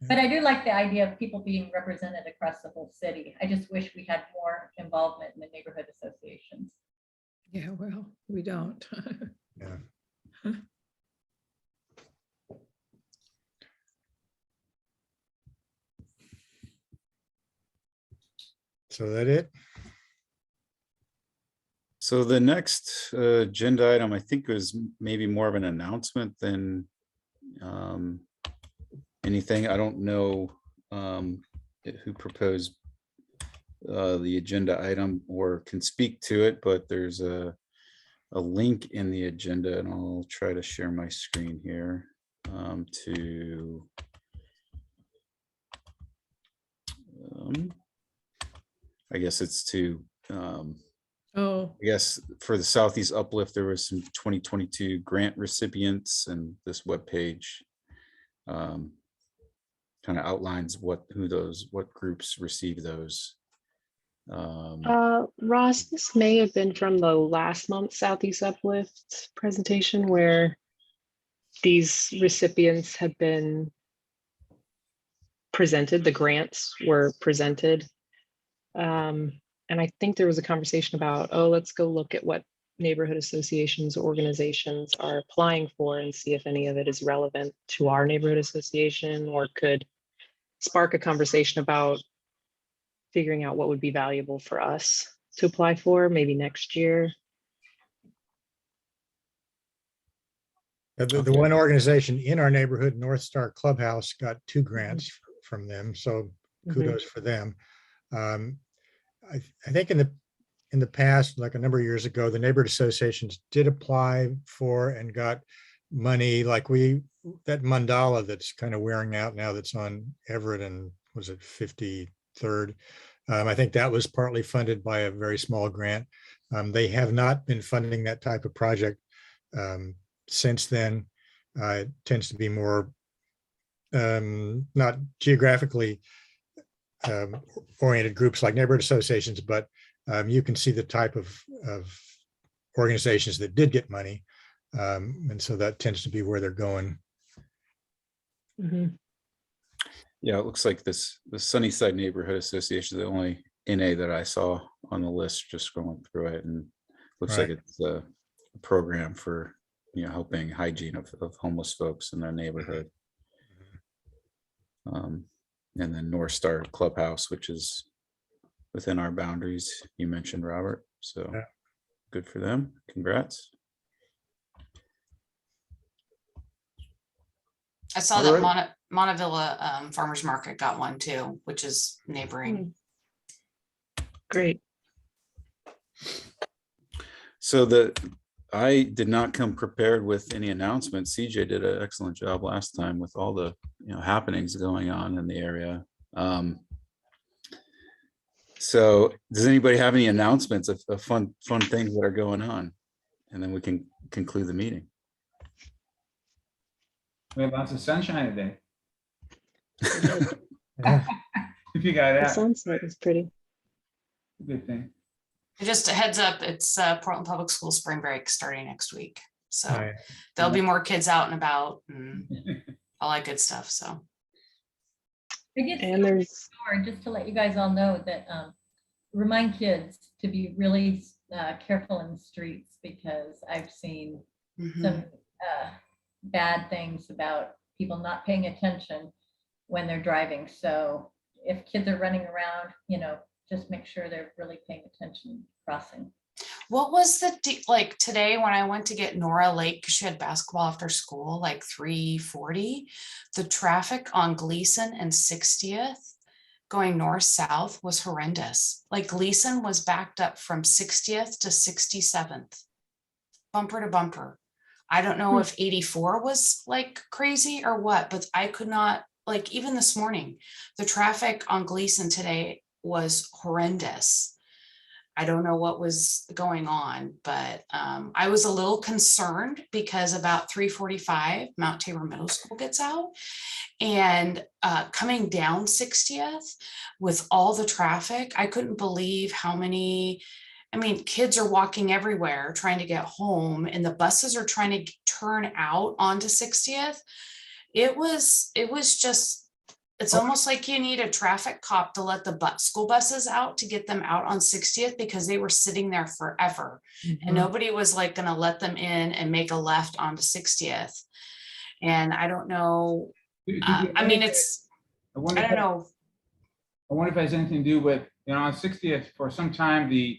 But I do like the idea of people being represented across the whole city. I just wish we had more involvement in the neighborhood associations.
Yeah, well, we don't.
yeah. So that it?
So the next agenda item, I think, was maybe more of an announcement than anything. I don't know who proposed the agenda item or can speak to it, but there's a link in the agenda, and I'll try to share my screen here to I guess it's to
Oh,
I guess for the Southeast Uplift, there was some 2022 grant recipients, and this webpage kind of outlines what groups receive those.
Ross, this may have been from the last month's Southeast Uplift presentation where these recipients had been presented, the grants were presented. And I think there was a conversation about, let's go look at what neighborhood associations, organizations are applying for and see if any of it is relevant to our neighborhood association or could spark a conversation about figuring out what would be valuable for us to apply for maybe next year.
The one organization in our neighborhood, North Star Clubhouse, got 2 grants from them, so kudos for them. I think in the past, like a number of years ago, the neighborhood associations did apply for and got money, like that mandala that's kind of wearing out now, that's on Everett and was it 53rd? I think that was partly funded by a very small grant. They have not been funding that type of project since then. It tends to be more not geographically oriented groups like neighborhood associations, but you can see the type of organizations that did get money. And so that tends to be where they're going.
Yeah, it looks like the Sunnyside Neighborhood Association is the only NA that I saw on the list, just going through it, and looks like it's a program for, you know, helping hygiene of homeless folks in their neighborhood. And then North Star Clubhouse, which is within our boundaries, you mentioned, Robert. So good for them. Congrats.
I saw that Montevilla Farmers Market got one too, which is neighboring.
Great.
So I did not come prepared with any announcements. CJ did an excellent job last time with all the, you know, happenings going on in the area. So does anybody have any announcements of fun things that are going on? And then we can conclude the meeting.
We have lots of sunshine today.
Yeah.
If you got
The
that,
sunset is pretty.
good thing.
Just a heads up, it's Portland Public School spring break starting next week. So
Right.
there'll be more kids out and about and all that good stuff. So.
I guess,
And there's
just to let you guys all know that remind kids to be really careful in the streets, because I've seen some bad things about people not paying attention when they're driving. So if kids are running around, you know, just make sure they're really paying attention crossing.
What was like today when I went to get Nora late because she had basketball after school, like 3:40, the traffic on Gleason and 60th going north south was horrendous. Like Gleason was backed up from 60th to 67th, bumper to bumper. I don't know if 84 was like crazy or what, but I could not, like, even this morning, the traffic on Gleason today was horrendous. I don't know what was going on, but I was a little concerned because about 3:45, Mount Tabor Middle School gets out, and coming down 60th with all the traffic, I couldn't believe how many, I mean, kids are walking everywhere trying to get home, and the buses are trying to turn out onto 60th. It was just, it's almost like you need a traffic cop to let the school buses out to get them out on 60th, because they were sitting there forever and nobody was like going to let them in and make a left onto 60th. And I don't know. I mean, it's, I don't know.
I wonder if it has anything to do with, you know, on 60th for some time, the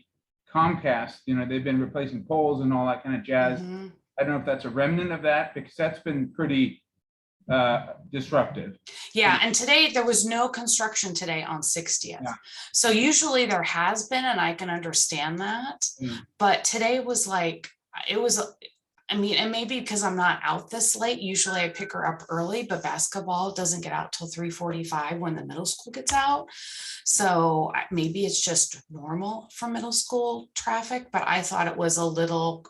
Comcast, you know, they've been replacing poles and all that kind of jazz. I don't know if that's a remnant of that, because that's been pretty disruptive.
Yeah, and today there was no construction today on 60th. So usually there has been, and I can understand that. But today was like, it was, I mean, and maybe because I'm not out this late, usually I pick her up early, but basketball doesn't get out till 3:45 when the middle school gets out. So maybe it's just normal for middle school traffic, but I thought it was a little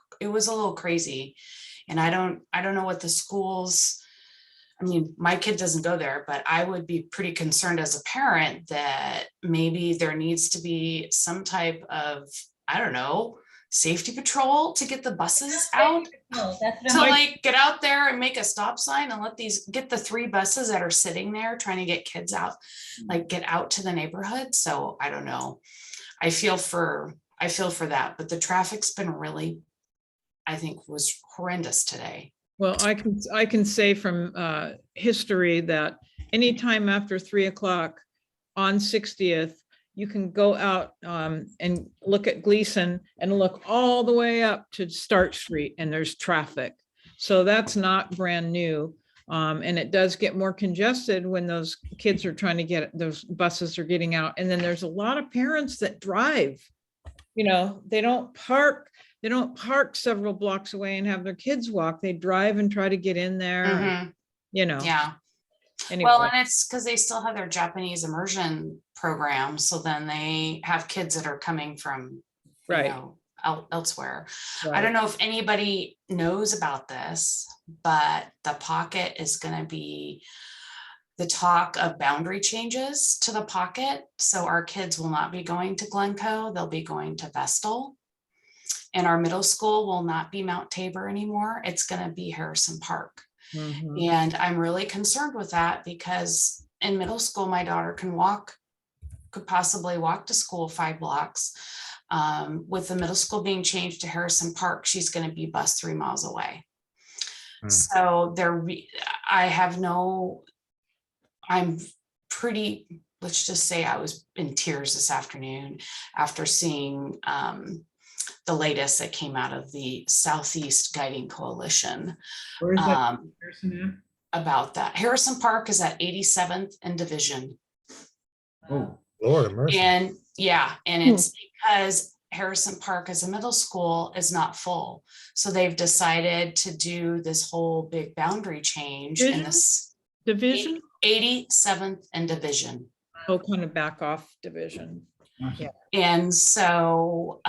crazy. And I don't know what the schools, I mean, my kid doesn't go there, but I would be pretty concerned as a parent that maybe there needs to be some type of, I don't know, safety patrol to get the buses out. To like get out there and make a stop sign and get the 3 buses that are sitting there trying to get kids out, like get out to the neighborhood. So I don't know. I feel for that, but the traffic's been really I think was horrendous today.
Well, I can say from history that anytime after 3 o'clock on 60th, you can go out and look at Gleason and look all the way up to Start Street and there's traffic. So that's not brand new. And it does get more congested when those kids are trying to get, those buses are getting out. And then there's a lot of parents that drive. You know, they don't park several blocks away and have their kids walk. They drive and try to get in there, and, you know.
Yeah.
Anyway.
Well, and it's because they still have their Japanese immersion program. So then they have kids that are coming from, you
Right.
know, elsewhere. I
Right.
don't know if anybody knows about this, but the Pocket is going to be the talk of boundary changes to the Pocket. So our kids will not be going to Glencoe. They'll be going to Vestal. And our middle school will not be Mount Tabor anymore. It's going to be Harrison Park.
Mhm.
And I'm really concerned with that because in middle school, my daughter could possibly walk to school 5 blocks. With the middle school being changed to Harrison Park, she's going to be bused 3 miles away. So I'm pretty, let's just say I was in tears this afternoon after seeing the latest that came out of the Southeast Guiding Coalition.
Where is that Harrison
About that. Harrison Park is at 87th and Division.
at? Oh,
Lord of mercy.
And yeah, and it's because Harrison Park as a middle school is not full. So they've decided to do this whole big boundary change in
Division?
this
Division?
87th and Division.
Oh, kind of back off Division.
awesome.
And so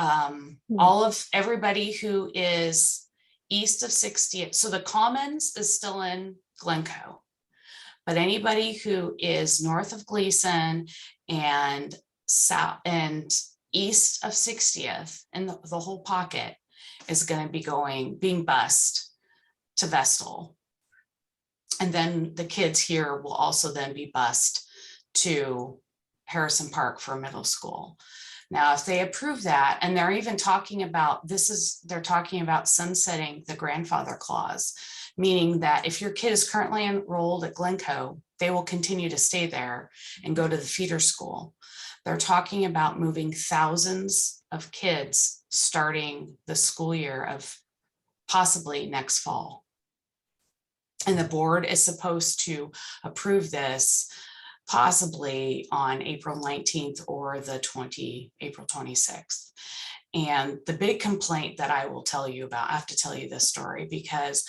everybody who is east of 60th, so the Commons is still in Glencoe, but anybody who is north of Gleason and south and east of 60th and the whole Pocket is going to be being bused to Vestal. And then the kids here will also then be bused to Harrison Park for middle school. Now, if they approve that, and they're even talking about, they're talking about sunsetting the grandfather clause, meaning that if your kid is currently enrolled at Glencoe, they will continue to stay there and go to the feeder school. They're talking about moving thousands of kids starting the school year of possibly next fall. And the board is supposed to approve this possibly on April 19th or April 26th. And the big complaint that I will tell you about, I have to tell you this story because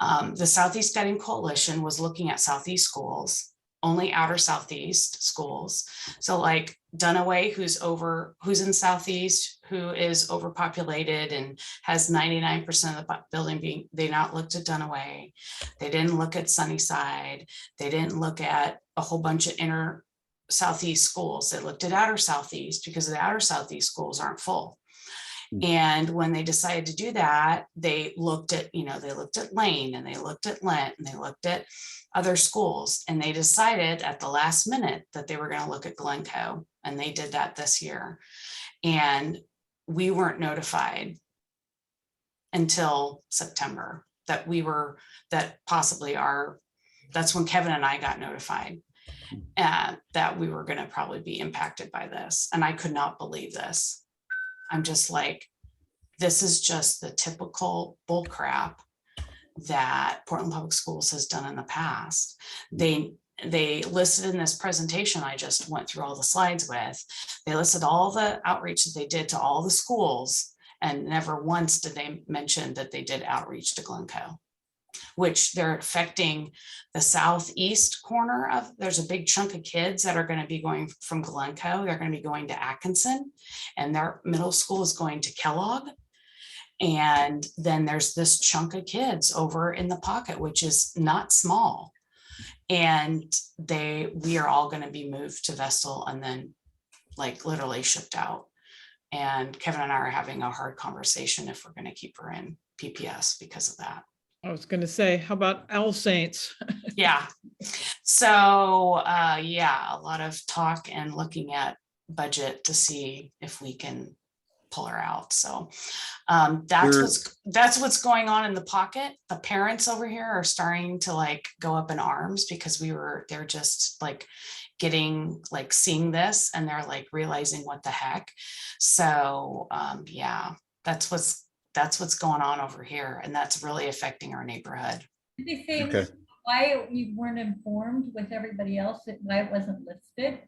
the Southeast Guiding Coalition was looking at Southeast schools, only outer Southeast schools. So like Dunaway, who's in Southeast, who is overpopulated and has 99% of the building they not looked at Dunaway. They didn't look at Sunnyside. They didn't look at a whole bunch of inner Southeast schools. They looked at outer Southeast because the outer Southeast schools aren't full. And when they decided to do that, they looked at Lane and they looked at Lent and they looked at other schools, and they decided at the last minute that they were going to look at Glencoe, and they did that this year. And we weren't notified until September that's when Kevin and I got notified that we were going to probably be impacted by this. And I could not believe this. I'm just like, this is just the typical bull crap that Portland Public Schools has done in the past. They listed in this presentation I just went through all the slides with, they listed all the outreach that they did to all the schools, and never once did they mention that they did outreach to Glencoe, which they're affecting the southeast corner of. There's a big chunk of kids that are going to be going from Glencoe. They're going to be going to Atkinson, and their middle school is going to Kellogg. And then there's this chunk of kids over in the Pocket, which is not small. And we are all going to be moved to Vestal and then like literally shipped out. And Kevin and I are having a hard conversation if we're going to keep her in PPS because of that.
I was going to say, how about All Saints?
Yeah. So a lot of talk and looking at budget to see if we can pull her out. So
We're-
that's what's going on in the pocket. The parents over here are starting to like go up in arms because they're just like seeing this and they're like realizing what the heck. So yeah, that's what's going on over here, and that's really affecting our neighborhood.
Did they say
Okay.
why you weren't informed with everybody else, why it wasn't listed?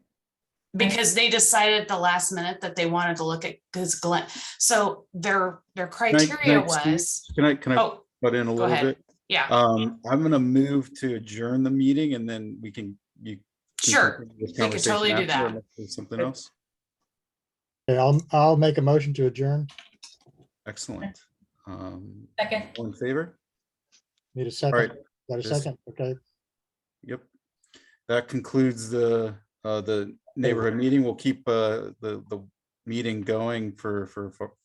Because they decided at the last minute that they wanted to look at because Glenn, so their criteria was.
Can I
Oh,
butt in a
go
little
ahead.
bit?
Yeah,
I'm gonna move to adjourn the meeting and then you can
sure.
continue this
We could
conversation
totally do
after,
that.
unless there's something else.
Okay, I'll make a motion to adjourn.
Excellent.
Second.
All in favor?
Need a
All
second.
right.
Got a
This-
second? Okay.
Yep. That concludes the neighborhood meeting. We'll keep the meeting going for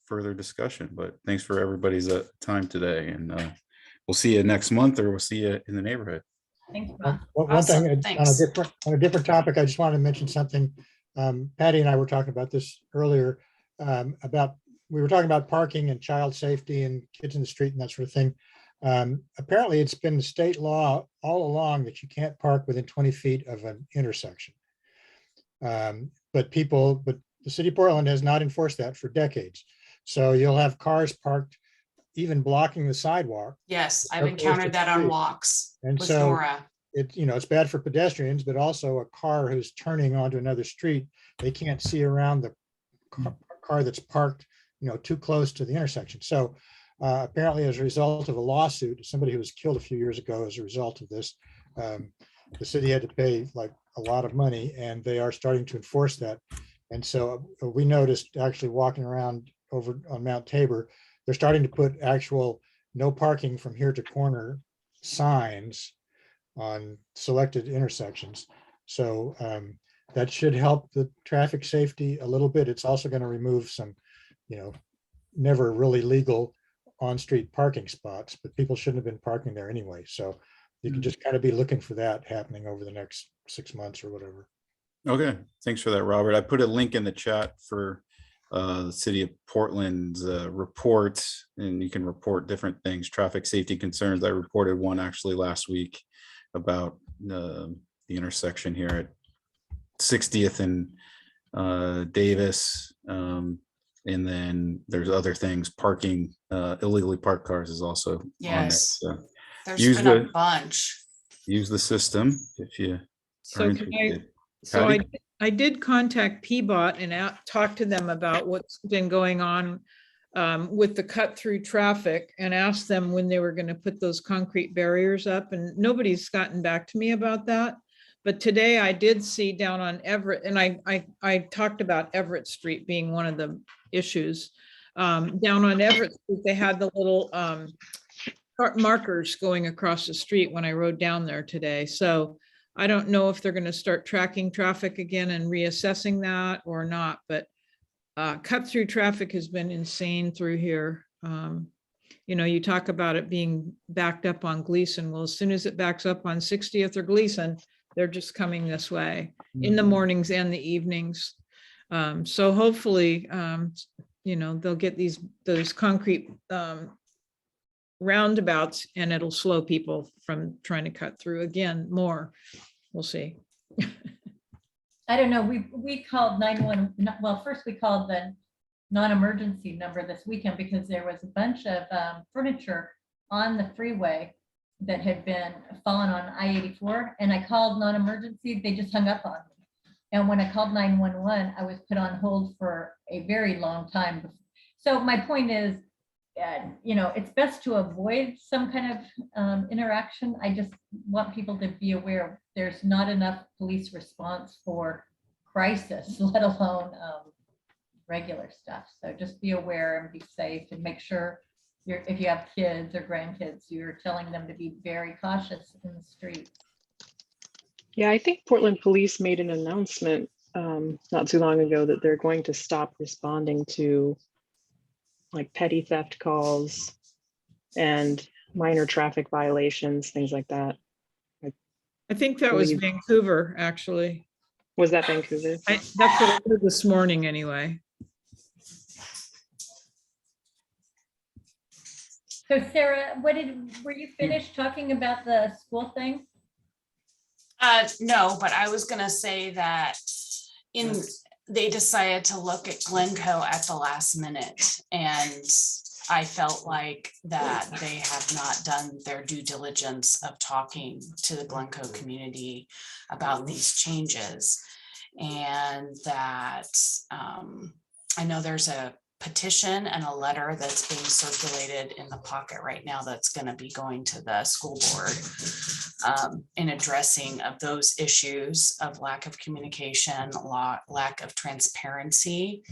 further discussion, but thanks for everybody's time today, and we'll see you next month, or we'll see you in the neighborhood.
Thanks, Ron.
One thing
Awesome,
on
thanks.
a different topic, I just wanted to mention something. Patty and I were talking about this earlier, we were talking about parking and child safety and kids in the street and that sort of thing. Apparently, it's been state law all along that you can't park within 20 feet of an intersection. But the city of Portland has not enforced that for decades. So you'll have cars parked even blocking the sidewalk.
Yes, I've
Or close to
encountered
the
that on
street.
walks
And
with
so
Nora.
it's bad for pedestrians, but also a car who's turning onto another street, they can't see around the car that's parked, too close to the intersection. So apparently, as a result of a lawsuit, somebody who was killed a few years ago as a result of this, the city had to pay like a lot of money, and they are starting to enforce that. And so we noticed actually walking around over on Mount Tabor, they're starting to put actual no parking from here to corner signs on selected intersections. So that should help the traffic safety a little bit. It's also going to remove some, never really legal on-street parking spots, but people shouldn't have been parking there anyway. So you can just kind of be looking for that happening over the next 6 months or whatever.
Okay, thanks for that, Robert. I put a link in the chat for the city of Portland's report, and you can report different things, traffic safety concerns. I reported one actually last week about the intersection here at 60th and Davis. And then there's other things, parking, illegally parked cars is also on there.
Yes.
So
There's
use
been a bunch.
use the system if you are
So can I,
interested.
so
Patty?
I did contact PBOT and talk to them about what's been going on with the cut through traffic, and asked them when they were going to put those concrete barriers up, and nobody's gotten back to me about that. But today I did see down on Everett, and I talked about Everett Street being one of the issues. Down on Everett Street, they had the little markers going across the street when I rode down there today. So I don't know if they're going to start tracking traffic again and reassessing that or not, but cut through traffic has been insane through here. You talk about it being backed up on Gleason. Well, as soon as it backs up on 60th or Gleason, they're just coming this way in the mornings and the evenings. So hopefully, they'll get those concrete roundabouts, and it'll slow people from trying to cut through again more. We'll see.
I don't know, we called 911, well, first we called the non-emergency number this weekend because there was a bunch of furniture on the freeway that had been fallen on I-84, and I called non-emergency, they just hung up on me. And when I called 911, I was put on hold for a very long time. So my point is, it's best to avoid some kind of interaction. I just want people to be aware there's not enough police response for crisis, let alone regular stuff. So just be aware and be safe, and make sure if you have kids or grandkids, you're telling them to be very cautious in the streets.
Yeah, I think Portland Police made an announcement not too long ago that they're going to stop responding to like petty theft calls and minor traffic violations, things like that.
I think that was
believe-
Vancouver, actually.
Was that Vancouver?
That's what I heard this morning anyway.
So Sarah, were you finished talking about the school thing?
No, but I was gonna say that they decided to look at Glencoe at the last minute, and I felt like that they have not done their due diligence of talking to the Glencoe community about these changes. And that I know there's a petition and a letter that's being circulated in the pocket right now that's going to be going to the school board in addressing of those issues of lack of communication, lack of transparency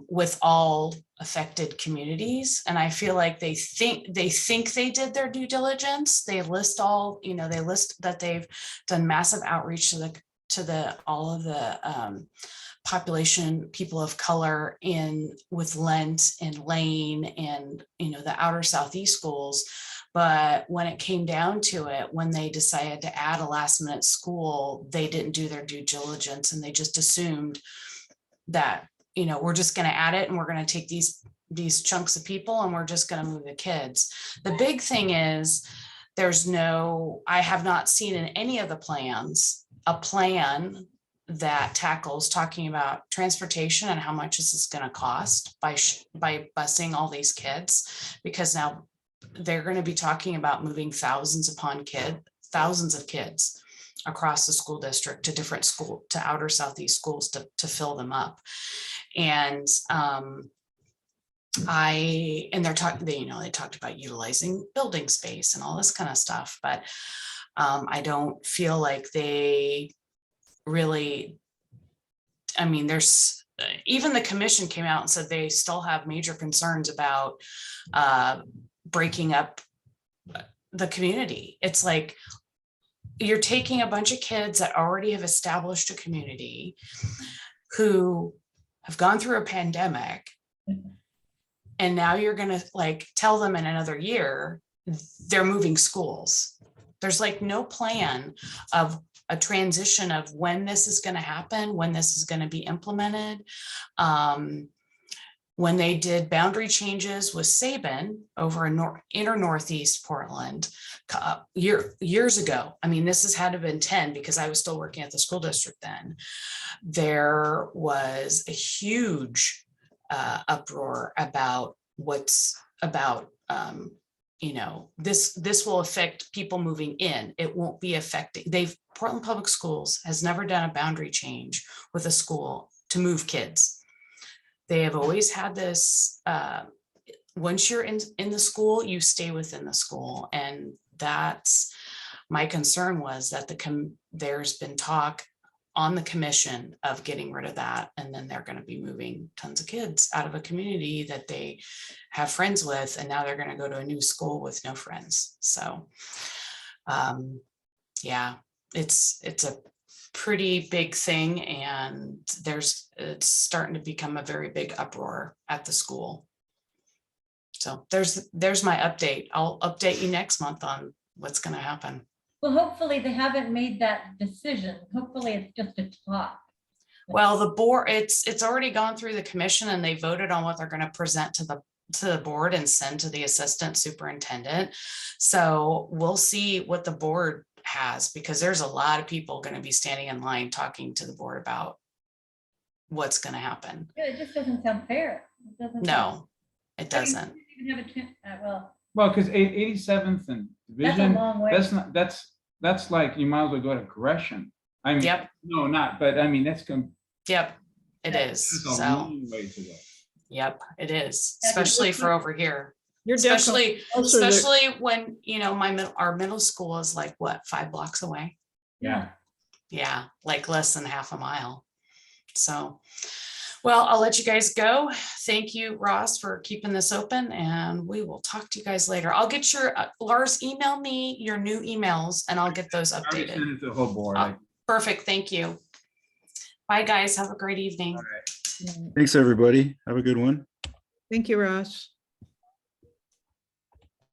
with all affected communities. And I feel like they think they did their due diligence. They list all, they list that they've done massive outreach to all of the population, people of color with Lent and Lane and, the outer Southeast schools. But when it came down to it, when they decided to add a last minute school, they didn't do their due diligence and they just assumed that, we're just going to add it and we're going to take these chunks of people and we're just going to move the kids. The big thing is I have not seen in any of the plans, a plan that tackles talking about transportation and how much this is going to cost by busing all these kids, because now they're going to be talking about moving thousands of kids across the school district to different to outer Southeast schools to fill them up. And they talked about utilizing building space and all this kind of stuff, but I don't feel like they really, there's even the commission came out and said they still have major concerns about breaking up the community. It's like you're taking a bunch of kids that already have established a community who have gone through a pandemic, and now you're going to tell them in another year they're moving schools. There's no plan of a transition of when this is going to happen, when this is going to be implemented. When they did boundary changes with Sabin over in inner Northeast Portland years ago, this has had to have been 10 because I was still working at the school district then. There was a huge uproar about this will affect people moving in. It won't be affecting. Portland Public Schools has never done a boundary change with a school to move kids. They have always had this, once you're in the school, you stay within the school. And that's my concern, was that there's been talk on the commission of getting rid of that. And then they're going to be moving tons of kids out of a community that they have friends with. And now they're going to go to a new school with no friends. So yeah, it's a pretty big thing, and it's starting to become a very big uproar at the school. So there's my update. I'll update you next month on what's going to happen.
Well, hopefully they haven't made that decision. Hopefully it's just a talk.
Well, the board, it's already gone through the commission and they voted on what they're going to present to the board and send to the assistant superintendent. So we'll see what the board has, because there's a lot of people going to be standing in line talking to the board about what's going to happen.
Yeah, it just doesn't sound fair.
No, it doesn't.
Well, because 87th and
That's a
Division,
long way.
that's like, you might as well go to Gresham.
Yep.
No, not, but that's.
Yep, it is.
It's a
So,
long way to go.
yep, it is, especially for over here.
You're
Especially
definitely
when, our middle school is 5 blocks away.
Yeah.
Yeah, less than half a mile. So, well, I'll let you guys go. Thank you, Ross, for keeping this open, and we will talk to you guys later. I'll get your, Lars, email me your new emails and I'll get those
I already
updated.
sent it to the whole board.
Oh, perfect. Thank you. Bye, guys. Have a great evening.
Thanks, everybody. Have a good one.
thank you, Ross.